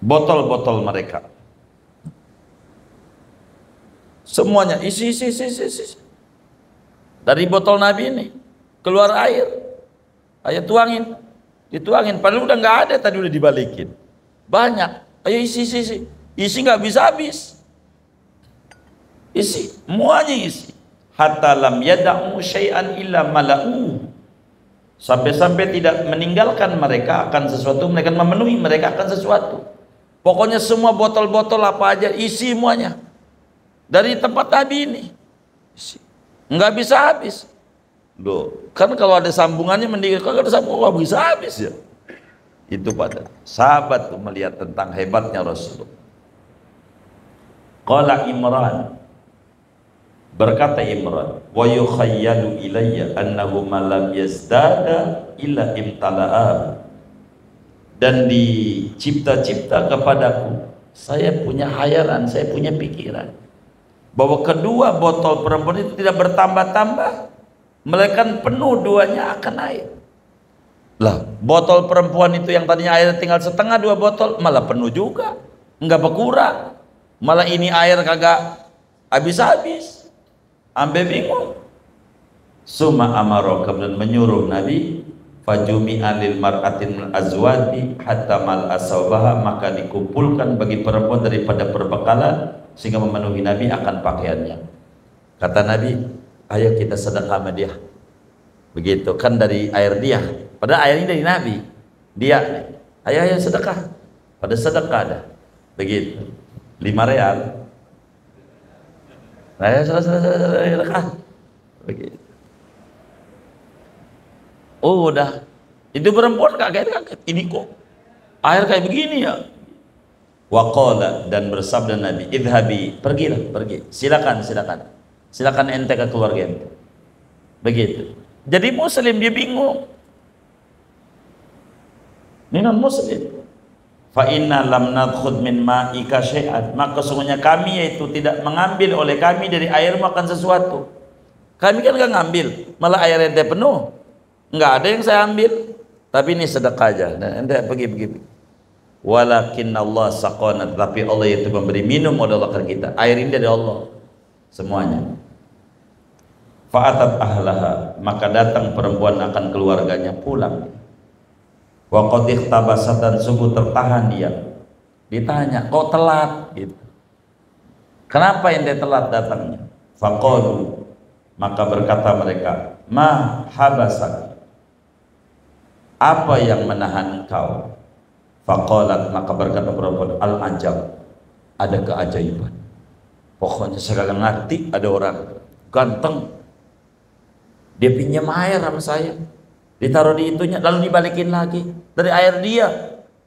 botol-botol mereka, semuanya isi dari botol Nabi ini keluar air. Ayo tuangin, dituangin, padahal udah nggak ada, tadi udah dibalikin banyak. Ayo isi nggak bisa habis, isi semuanya isi. Hatta lam yada'u syai'an illa mala'u, sampai-sampai tidak meninggalkan mereka akan sesuatu, mereka memenuhi mereka akan sesuatu. Pokoknya semua botol-botol apa aja isi semuanya dari tempat Nabi ini, isi. Nggak bisa habis. Loh, kan kalau ada sambungannya mending, kalau ada sambungan nggak bisa habis ya. Itu pada sahabat tuh melihat tentang hebatnya Rasulullah. Qala Imran, berkata Imran, wa yukhayyalu ilayya annahu ma lam yazdada illa imtala'a, dan dicipta-cipta kepadaku, saya punya khayalan, saya punya pikiran bahwa kedua botol perempuan itu tidak bertambah-tambah, melainkan penuh duanya akan air. Lah, botol perempuan itu yang tadinya air tinggal setengah, dua botol malah penuh juga, enggak berkurang, malah ini air kagak habis-habis, ambe bingung. Summa amaro, kemudian menyuruh Nabi, fajumi alil mar'atin azwadi hatta mal asabaha, maka dikumpulkan bagi perempuan daripada perbekalan sehingga memenuhi Nabi akan pakaiannya. Kata Nabi, ayo kita sedekah sama dia. Begitu kan, dari air dia, padahal air ini dari Nabi dia, ayo sedekah, pada sedekah ada begitu 5 real, ayo sedekah begitu. Oh udah, itu perempuan kaget, ini kok air kayak begini ya. Waqala, dan bersabda Nabi, idhabi, pergilah, pergi, silakan ente ke keluarga ente. Begitu. Jadi muslim dia bingung, Ini non muslim. Fa inna lam nadkhud min ma'ika syai'an, maka sesungguhnya kami yaitu tidak mengambil oleh kami dari air makan sesuatu. Kami kan enggak ngambil, malah air ente penuh. Enggak ada yang saya ambil. Tapi ini sedekah aja. Dan ente pergi. Walakin Allah saqana, tapi Allah itu memberi minum oleh Allah kepada kita. Air ini dari Allah semuanya. Fa'atat ahlaha, maka datang perempuan akan keluarganya pulang. Wa qad ikhtabasat, dan sungguh tertahan dia. Ditanya, kok telat gitu. Kenapa ente telat datangnya? Faqalu, maka berkata mereka, ma habasak, apa yang menahan engkau? Faqalat, maka berkata perempuan, al ajab, ada keajaiban. Pokoknya saya gak ngerti, ada orang ganteng, dia pinjam air sama saya, ditaruh di itunya, lalu dibalikin lagi dari air dia,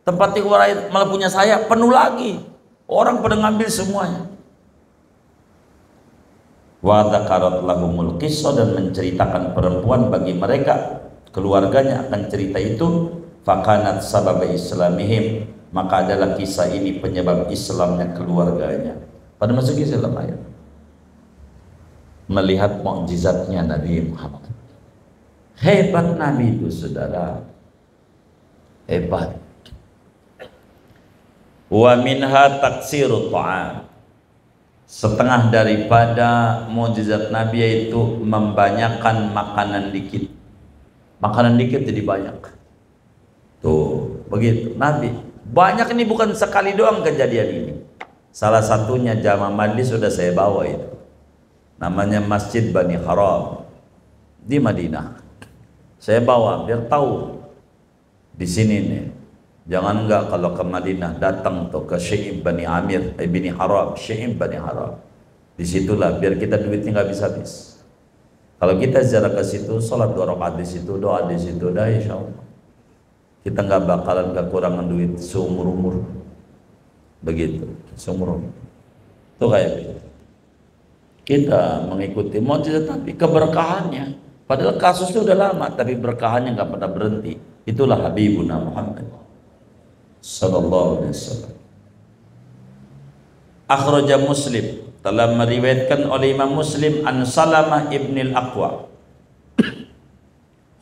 tempat keluar air malah punya saya, penuh lagi, orang pada ngambil semuanya. Wa dzakarat lahumul qissah, dan menceritakan perempuan bagi mereka, keluarganya akan cerita itu. Fakanat sabab islamihim, maka adalah kisah ini penyebab Islamnya keluarganya. Pada masuk Islam ayat, melihat mukjizatnya Nabi Muhammad. Hebat Nabi itu saudara, hebat. Wa minha taksirut ta'am, setengah daripada mukjizat Nabi yaitu membanyakan makanan dikit. Makanan dikit jadi banyak. Tuh, begitu Nabi. Banyak ini bukan sekali doang kejadian ini. Salah satunya jamaah majlis sudah saya bawa itu. Namanya Masjid Bani Haram di Madinah. Saya bawa biar tahu di sini nih. Jangan enggak kalau ke Madinah datang tuh ke Syekh Bani Amir, Bani Haram, Syekh Bani Haram. Disitulah biar kita duitnya nggak habis-habis. Kalau kita ziarah ke situ, sholat 2 rakaat di situ, doa di situ, dah insya Allah kita nggak bakalan kekurangan duit seumur umur. Begitu, seumur umur. Tuh kayak gitu. Kita mengikuti mukjizat tapi keberkahannya. Padahal kasusnya udah lama, tapi berkahannya nggak pernah berhenti. Itulah Habibuna Muhammad sallallahu alaihi wasallam. Akhraja Muslim, telah meriwayatkan oleh Imam Muslim, an Salamah ibnil Aqwa,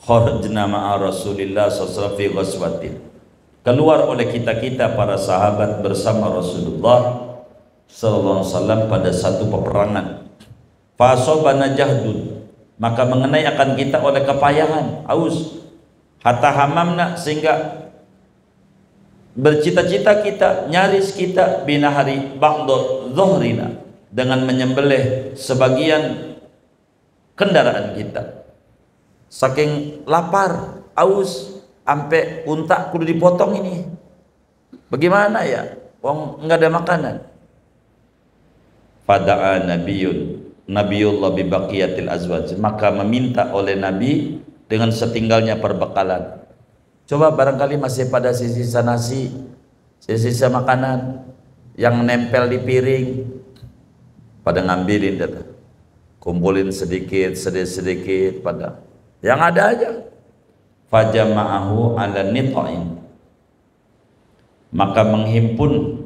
kharajna ma'a Rasulillah sallallahu alaihi wasallam, keluar oleh kita para sahabat bersama Rasulullah sallallahu alaihi wasallam pada satu peperangan. Fa asobana jahdun, maka mengenai akan kita oleh kepayahan, aus, hatta hamamna, sehingga bercita-cita kita, nyaris kita, binahari ba'da dhuhrina, dengan menyembelih sebagian kendaraan kita. Saking lapar, aus, sampai unta kudu dipotong ini. Bagaimana ya? Wong enggak ada makanan. Fada'a Nabiullah bi baqiyatil azwaj, maka meminta oleh Nabi dengan setinggalnya perbekalan. Coba barangkali masih pada sisa nasi, sisa makanan yang nempel di piring, pada ngambilin data, kumpulin sedikit pada yang ada aja. Fajama'ahu ala nit'in, maka menghimpun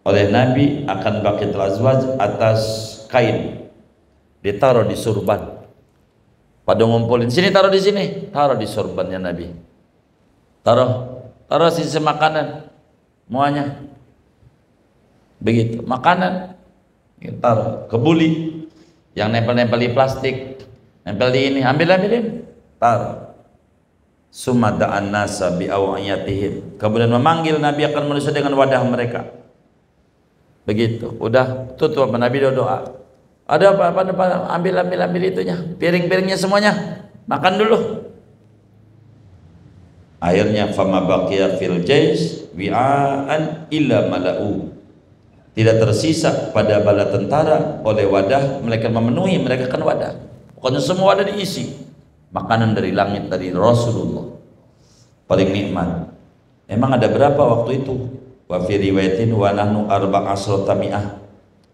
oleh Nabi akan baqiyatul azwaj atas kain, ditaruh di surban. Pada ngumpulin, sini taruh di sini, taruh di surbannya Nabi. Taruh sisa makanan muanya. Begitu, makanan taruh, kebuli yang nempel-nempel di plastik, nempel di ini, ambilin, taruh. Summa da'an nasa bi aw'iyatihim, kemudian memanggil Nabi akan manusia dengan wadah mereka. Begitu, udah tutup Nabi doa. Ada apa? Ambil itunya, piring-piringnya semuanya, makan dulu. Akhirnya fama baqiya fil jais wi'an illa mala'u, tidak tersisa pada bala tentara oleh wadah, mereka memenuhi, mereka kan wadah, pokoknya semua wadah diisi makanan dari langit dari Rasulullah, paling nikmat. Emang ada berapa waktu itu? Wa fi riwayatin wa nahnu arba'asrata mi'ah,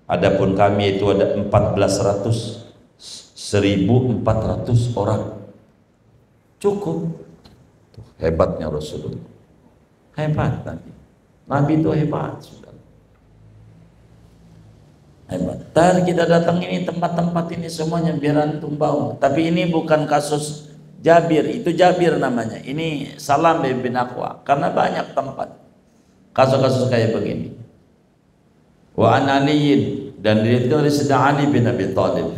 adapun kami itu ada 1400 orang, cukup. Hebatnya Rasulullah. Hebat Nabi. Nabi itu hebat, sudah. Hebat. Dan kita datang ini tempat-tempat ini semuanya biar antum bau. Tapi ini bukan kasus Jabir, itu Jabir namanya. Ini Salam bin Aqwa. Karena banyak tempat kasus-kasus kayak begini. Wa an Aliyin, dan diriwayatkan dari Sayyidina Ali bin Abi Thalib.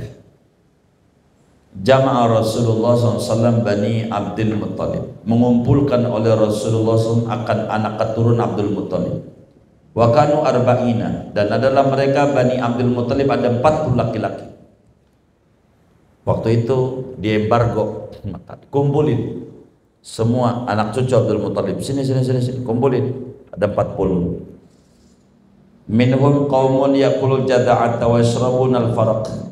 Jama'a Rasulullah SAW Bani Abdul Muttalib, mengumpulkan oleh Rasulullah SAW akan anak keturunan Abdul Muttalib. Wa kanu arba'ina, dan adalah mereka Bani Abdul Muttalib ada 40 laki-laki. Waktu itu diembargo, kumpulin semua anak cucu Abdul Muttalib, sini, kumpulin, ada 40. Minhum qaumun yaqulul jada'ata wa yashrabuna al-faraq.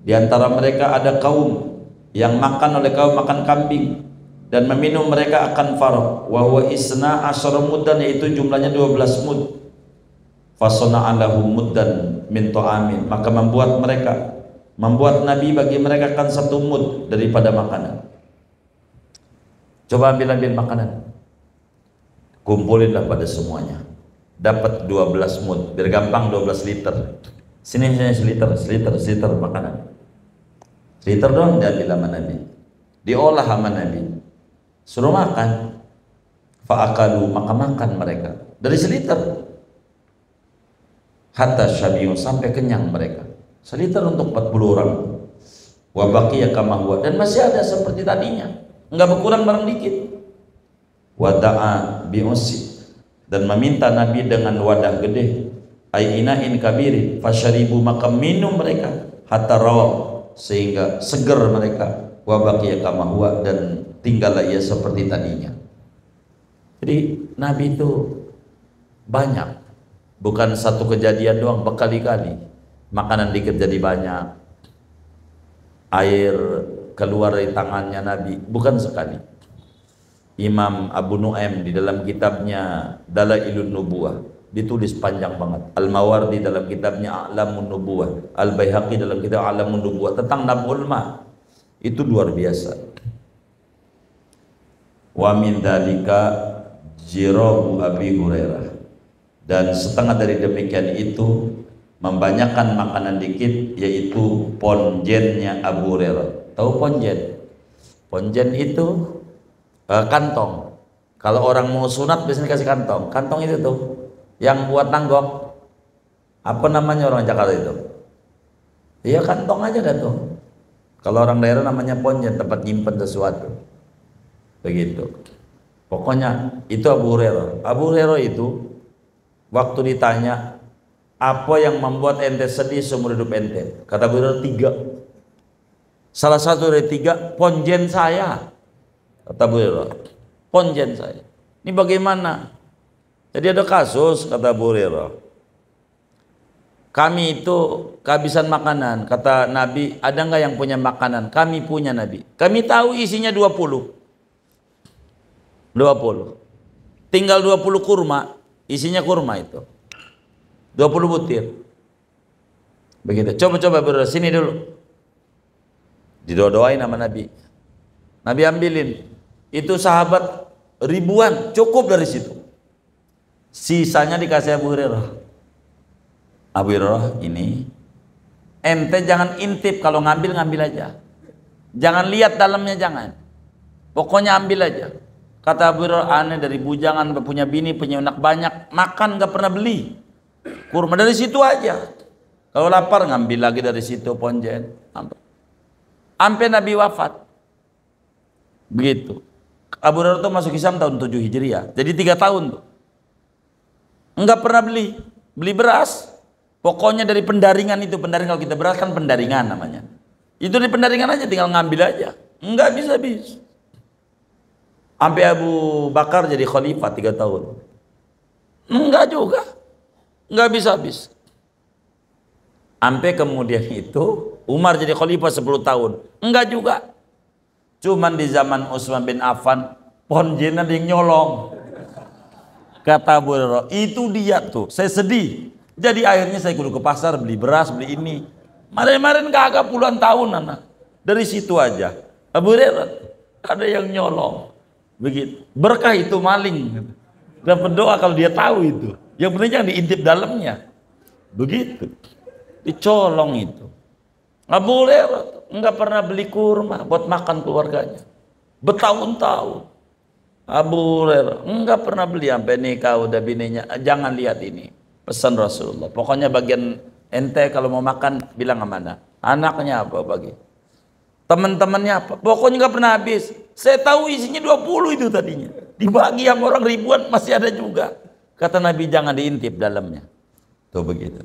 Di antara mereka ada kaum yang makan oleh kaum makan kambing dan meminum mereka akan faraq. Wa huwa isna asyara muddan, yaitu jumlahnya 12 mud. Fasana'a lahum muddan min ta'amin, maka membuat Nabi bagi mereka kan 1 mud daripada makanan. Coba ambil makanan, kumpulinlah pada semuanya, dapat 12 mud, biar gampang 12 liter. Sini seliter makanan. Seliter doang diambil sama Nabi, diolah sama Nabi, suruh makan. Fa'akalu, maka makan mereka dari seliter. Hatta syabiun, sampai kenyang mereka. Seliter untuk 40 orang. Wa baqiya kama huwa, dan masih ada seperti tadinya, enggak berkurang barang dikit. Wa da'a bi'usi, dan meminta Nabi dengan wadah gede, ai inain kabiri, fasyaribu, maka minum mereka, hatta rawa, sehingga seger mereka. Wa baqiya kama huwa, dan tinggallah ia seperti tadinya. Jadi Nabi itu banyak, bukan satu kejadian doang, berkali-kali. Makanan dikit jadi banyak, air keluar dari tangannya Nabi bukan sekali. Imam Abu Nu'aim di dalam kitabnya Dalailun Nubuwah ditulis panjang banget. Al-Mawardi dalam kitabnya A'lamun Nubuwah, Al-Baihaqi dalam kitab A'lamun Nubuwah tentang Nab'ul Ma, itu luar biasa. Wa min dzalika jirabu Abi Hurairah, dan setengah dari demikian itu membanyakan makanan dikit, yaitu ponjennya Abu Hurairah. Tahu ponjen? Ponjen itu kantong. Kalau orang mau sunat biasanya kasih kantong. Kantong itu tuh yang buat nanggok. Apa namanya orang Jakarta itu? Iya, kantong aja dah tuh. Kalau orang daerah namanya ponjen, tempat nyimpen sesuatu. Begitu. Pokoknya itu Abu Hurairah. Abu Hurairah itu waktu ditanya, apa yang membuat ente sedih seumur hidup ente? Kata Abu Hurairah 3. Salah satu dari 3, ponjen saya. Kata Abu Hurairah, ponjen saya. Ini bagaimana? Jadi ada kasus, kata Abu Hurairah, kami itu kehabisan makanan. Kata Nabi, ada nggak yang punya makanan? Kami punya, Nabi. Kami tahu isinya 20. Tinggal 20 kurma, isinya kurma itu 20 butir. Begitu. Coba berdoa sini dulu. Didoain sama Nabi. Nabi ambilin. Itu sahabat ribuan, cukup dari situ. Sisanya dikasih Abu Hurairah. Abu Hurairah, ini ente jangan intip, kalau ngambil aja. Jangan lihat dalamnya, jangan. Pokoknya ambil aja. Kata Abu Hurairah, aneh dari bujangan punya bini, punya anak banyak, makan gak pernah beli. Kurma dari situ aja. Kalau lapar ngambil lagi dari situ ponjen. Sampai Nabi wafat. Begitu. Abu Hurairah itu masuk Islam tahun 7 Hijriah. Jadi 3 tahun tuh. Enggak pernah beli beras. Pokoknya dari pendaringan itu, pendaringan kalau kita beras kan pendaringan namanya. Itu di pendaringan aja, tinggal ngambil aja. Enggak bisa habis. Sampai Abu Bakar jadi khalifah 3 tahun. Enggak juga. Enggak bisa habis. Sampai kemudian itu Umar jadi khalifah 10 tahun. Enggak juga. Cuman di zaman Utsman bin Affan, ponjen ada yang nyolong. Kata Abu Hurairah, itu dia tuh, saya sedih. Jadi akhirnya saya kudu ke pasar beli beras, beli ini. Kemarin kagak puluhan tahun anak. Dari situ aja. Abu Hurairah, ada yang nyolong. Begitu. Berkah itu maling. Dapat doa kalau dia tahu itu. Yang penting jangan diintip dalamnya. Begitu. Dicolong itu. Abu Hurairah enggak pernah beli kurma buat makan keluarganya. Bertahun-tahun. Abu Hurairah enggak pernah beli sampai nikah udah bininya. Jangan lihat ini. Pesan Rasulullah. Pokoknya bagian ente kalau mau makan bilang mana. Anaknya apa bagi. Teman-temannya apa. Pokoknya enggak pernah habis. Saya tahu isinya 20 itu tadinya. Dibagi sama orang ribuan masih ada juga. Kata Nabi jangan diintip dalamnya. Tuh begitu.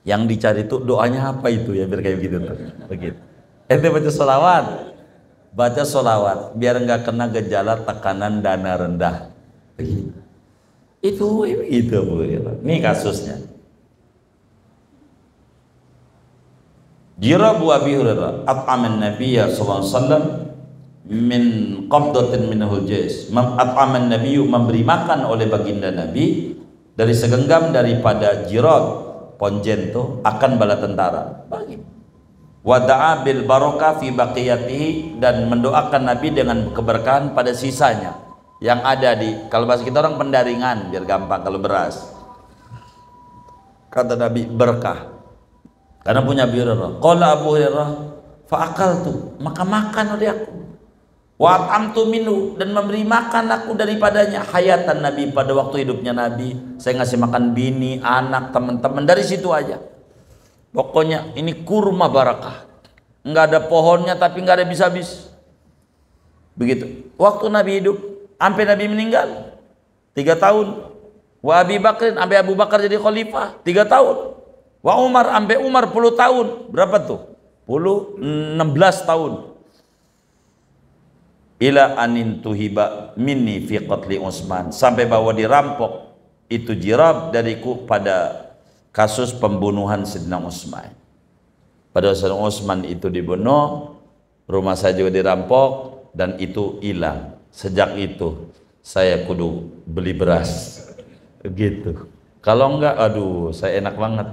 Yang dicari itu doanya apa itu ya biar kayak gitu tuh. Begitu. Ente baca sholawat. Baca sholawat biar nggak kena gejala tekanan dana rendah. Begitu. Itu Bu. Ini kasusnya. Jirabu Abi Hurairah at'aman Nabiyya sallallahu alaihi wasallam min qabdatin minhul jais. At'aman Nabiyyu memberi makan oleh baginda Nabi dari segenggam daripada jirab ponjen tuh akan bala tentara bagi. Wada'a bil barokah fi baqiyatihi dan mendoakan Nabi dengan keberkahan pada sisanya yang ada di, kalau bahasa kita orang pendaringan biar gampang kalau beras. Kata Nabi berkah. Karena punya Abu Hurairah. Qala Abu Hurairah fa akaltu, maka makan oleh aku. Wa at'amtu minhu dan memberi makan aku daripadanya hayatan Nabi pada waktu hidupnya Nabi. Saya ngasih makan bini, anak, teman-teman dari situ aja. Pokoknya ini kurma barakah. Enggak ada pohonnya tapi enggak ada habis-habis. Begitu. Waktu Nabi hidup sampai Nabi meninggal 3 tahun. Wa Abi Bakrin sampai Abu Bakar jadi khalifah 3 tahun. Wa Umar sampai Umar 10 tahun. Berapa tuh? 16 tahun. Ila anin tuhiba minni fi qatli Utsman, sampai bahwa dirampok itu jirab dariku pada kasus pembunuhan Sayyidina Utsman. Pada saat Utsman itu dibunuh, rumah saya juga dirampok dan itu hilang. Sejak itu saya kudu beli beras. Begitu. Kalau enggak aduh saya enak banget.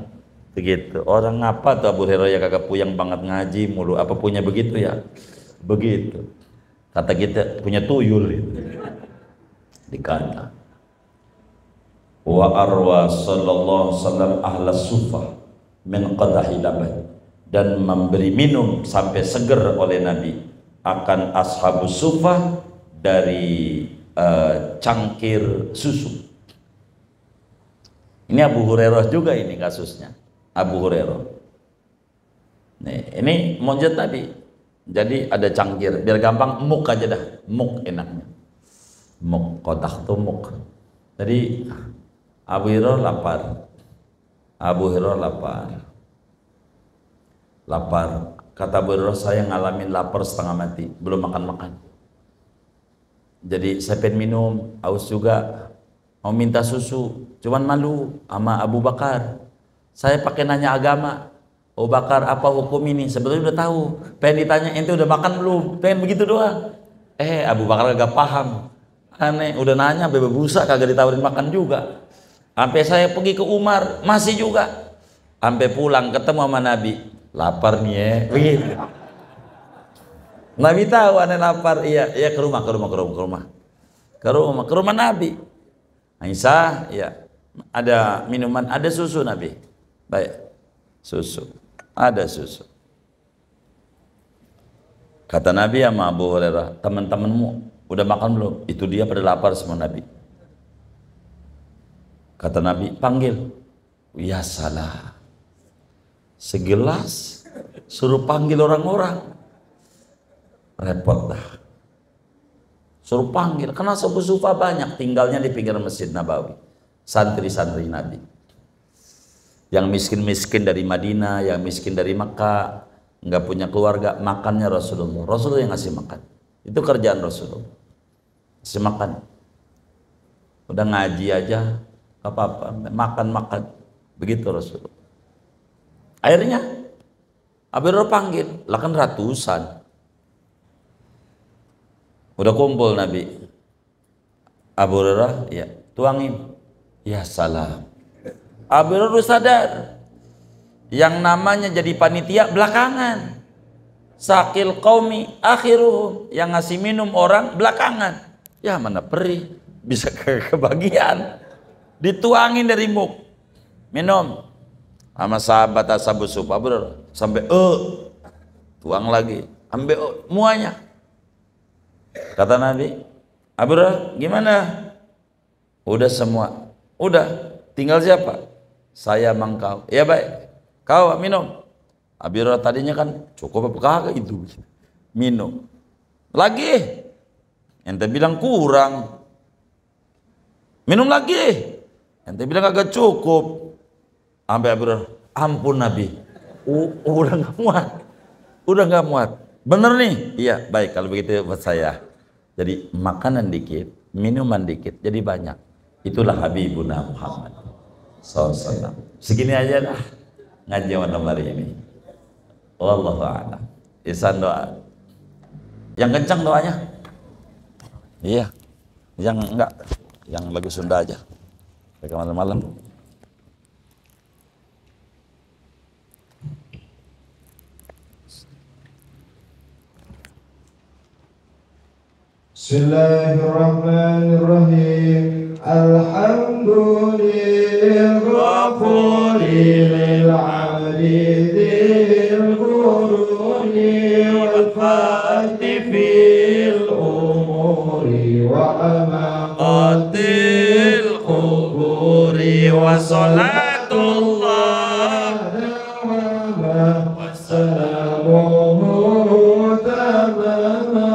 Begitu. Orang ngapa tuh Abu Hurairah ya kagak puyang banget ngaji mulu, apa punya begitu ya? Begitu. Kata kita punya tuyul itu. Dikata. Wa arwa sallallahu alaihi wasallam ahlas sufah min qadahi laban, dan memberi minum sampai seger oleh Nabi akan ashabus sufah dari cangkir susu. Ini Abu Hurairah juga ini kasusnya. Abu Hurairah. Nih, ini monjat Nabi. Jadi ada cangkir, biar gampang muk aja dah, muk enaknya. Muk, kotak tuh muk. Jadi Abu Hurairah lapar. Abu Hurairah lapar. Lapar. Kata Abu Hurairah, saya ngalamin lapar setengah mati, belum makan-makan. Jadi saya pengen minum, haus juga. Mau minta susu, cuman malu sama Abu Bakar. Saya pakai nanya agama. Abu Bakar apa hukum ini? Sebetulnya udah tahu. Pengen ditanya ente udah makan belum? Pengen begitu doang. Abu Bakar gak paham. Aneh, udah nanya bebe busa kagak ditawarin makan juga. Sampai saya pergi ke Umar masih juga. Sampai pulang ketemu sama Nabi. Lapar nih ya. Begitu. Nabi tahu aneh lapar. Iya, ke rumah Nabi. Aisyah, ya. Ada minuman, ada susu Nabi. Baik. Susu. Ada susu. Kata Nabi sama Abu Hurairah, teman-temanmu udah makan belum? Itu dia pada lapar semua Nabi. Kata Nabi, panggil. Ya salah. Segelas suruh panggil orang-orang. Repot dah. Suruh panggil. Karena Abu Sufa banyak tinggalnya di pinggir Masjid Nabawi. Santri-santri Nabi. Yang miskin-miskin dari Madinah, yang miskin dari Mekah, nggak punya keluarga, makannya Rasulullah. Rasulullah yang ngasih makan. Itu kerjaan Rasulullah. Ngasih makan. Udah ngaji aja, apa-apa, makan-makan. Begitu Rasulullah. Akhirnya, Abu Hurairah panggil, lah kan ratusan. Udah kumpul Nabi. Abu Hurairah, ya, tuangin. Ya salam. Abu Hurairah sadar yang namanya jadi panitia belakangan. Sakil qaumi akhiruhum, yang ngasih minum orang belakangan. Ya mana perih. bisa kebagian. Dituangin dari muk, minum sama sahabat ashabus sufa, sampai tuang lagi, ambil muanya. Kata Nabi, Abu Hurairah, gimana? Udah semua. Udah, tinggal siapa? Saya mangkau. Ya baik. Kau minum. Abu Hurairah tadinya kan cukup apa kagak itu. Minum. Lagi. Ente bilang kurang. Minum lagi. Ente bilang agak cukup. Sampai Abu Hurairah, ampun Nabi. Udah enggak muat. Udah enggak muat. Bener nih? Iya, baik kalau begitu buat saya. Jadi makanan dikit, minuman dikit, jadi banyak. Itulah Habibuna Muhammad SAW. Segini aja dah ngaji malam hari ini. Wallahu a'lam. Ihsan doa. Yang kencang doanya. Iya. Yang enggak, yang lagu Sunda aja. Sampai malam-malam. Bismillahirrahmanirrahim. Alhamdulillahil ghafuri lil 'abidil quruni wal fati fil umuri wa amaqatil quburi wa salatullah wa salamuhu tamama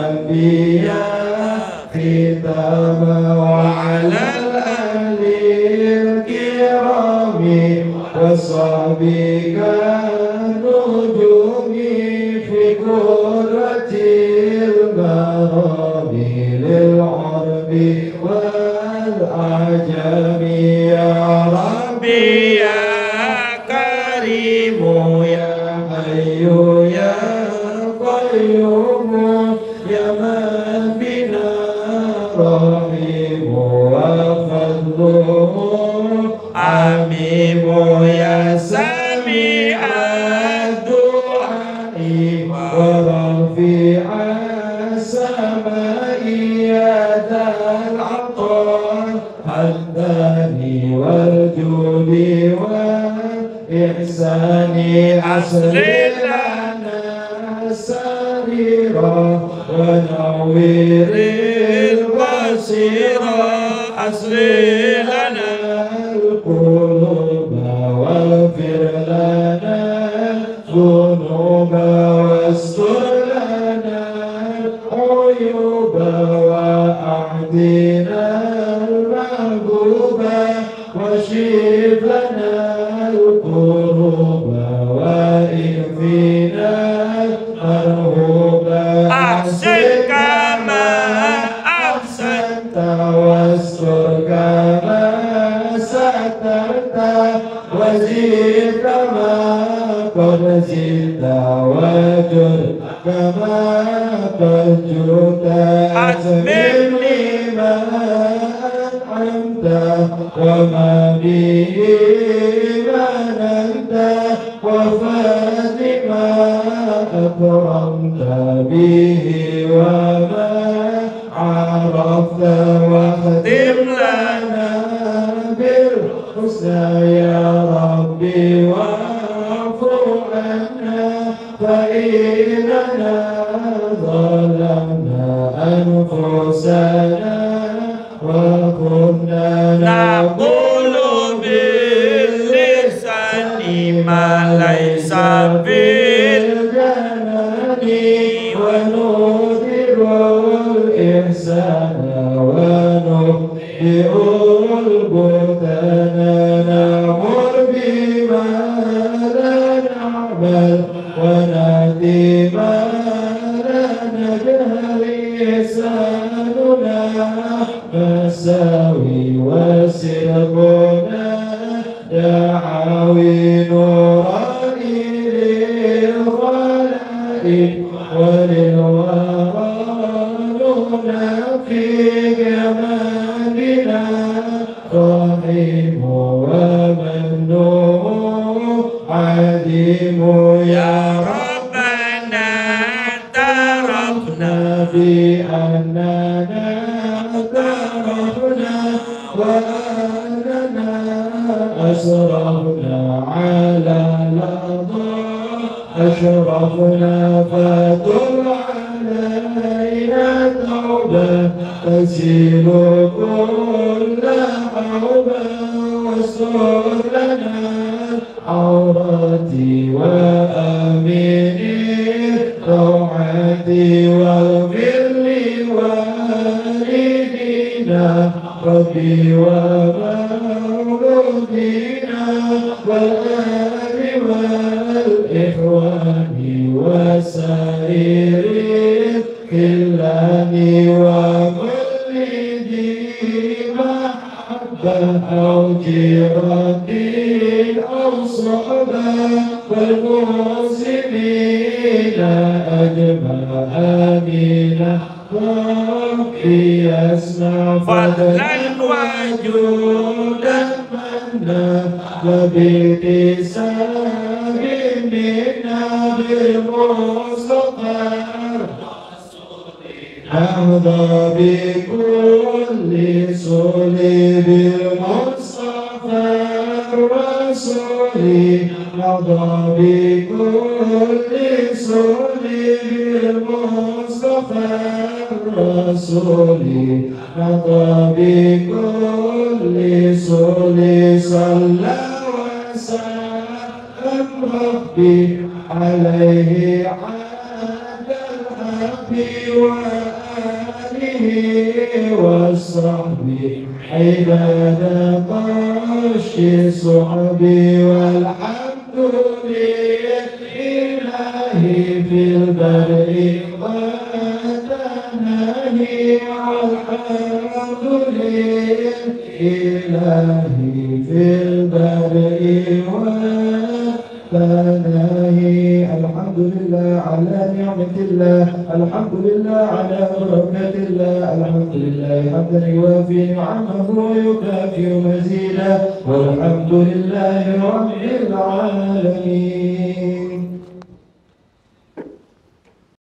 والأنبياء ختاما وعلى الآل الكرام وصحبه النجوم في قرة المرام للعرب والأعجم يا ربي يا كريم يا حي يا قيوم يا من بنا رحيم وفضله عميم يا سميع الدعاء ورفيع السماء يا ذا العطاء الثاني والجود والإحسان أصلح لنا السريرا ونوّر البصيرا أصلح لنا القلوب واغفر لنا الذنوب واستر لنا العيوب وأعطنا المحبوب واشف لنا القلوب واكفنا مرهوبا أحسن كما أحسنت واستر كما سترت وزد كما قد زدت وجد كما قد جدت أتمني ما أنعمت وما به مننت وفات ما أكرمت به وما عرفت واختم لنا بالحسنى يا ربي واعف عنا فإننا ظلمنا أنفسنا وكنا نقول باللسان ما ليس بالجنان ونظهر الإحسان ونبدئ البهتان نأمر بما لا نعمل ونهدي ما لا نجهل إحساننا مساوي وسرقنا دعاوي نوراني للخلائق وللورى ننافي بأننا اعترفنا وأننا أسرفنا على لظى أشرفنا فتب علينا توبة تسيل كل حوبة واستر لنا عوراتي وآمني روعتي واغفر لي والدينا ربي ومولودينا والآل والإخوان وسائر الخلان وكل ذي محبة أو جيران أو صحبة والمسلمين أجمع آمين ربي يسمع فضلا وجودا منا وباكتساب منا بالمصطفى نهضى بكل صليب المصطفى الرسول نهضى بكل صليب المصطفى الرسول نهضى بكل صلي صلى وسلم ربي عليه عاد الحبيب وآله وصحبه عباد قرش صحبي والحمد لله في البرء والتناهي والحمد لله في البرء والتناهي الحمد لله على نعمة الله الحمد لله على بركة الله الحمد لله حمدا يوافي نعمه ويكافئ مزيدا والحمد لله رب العالمين.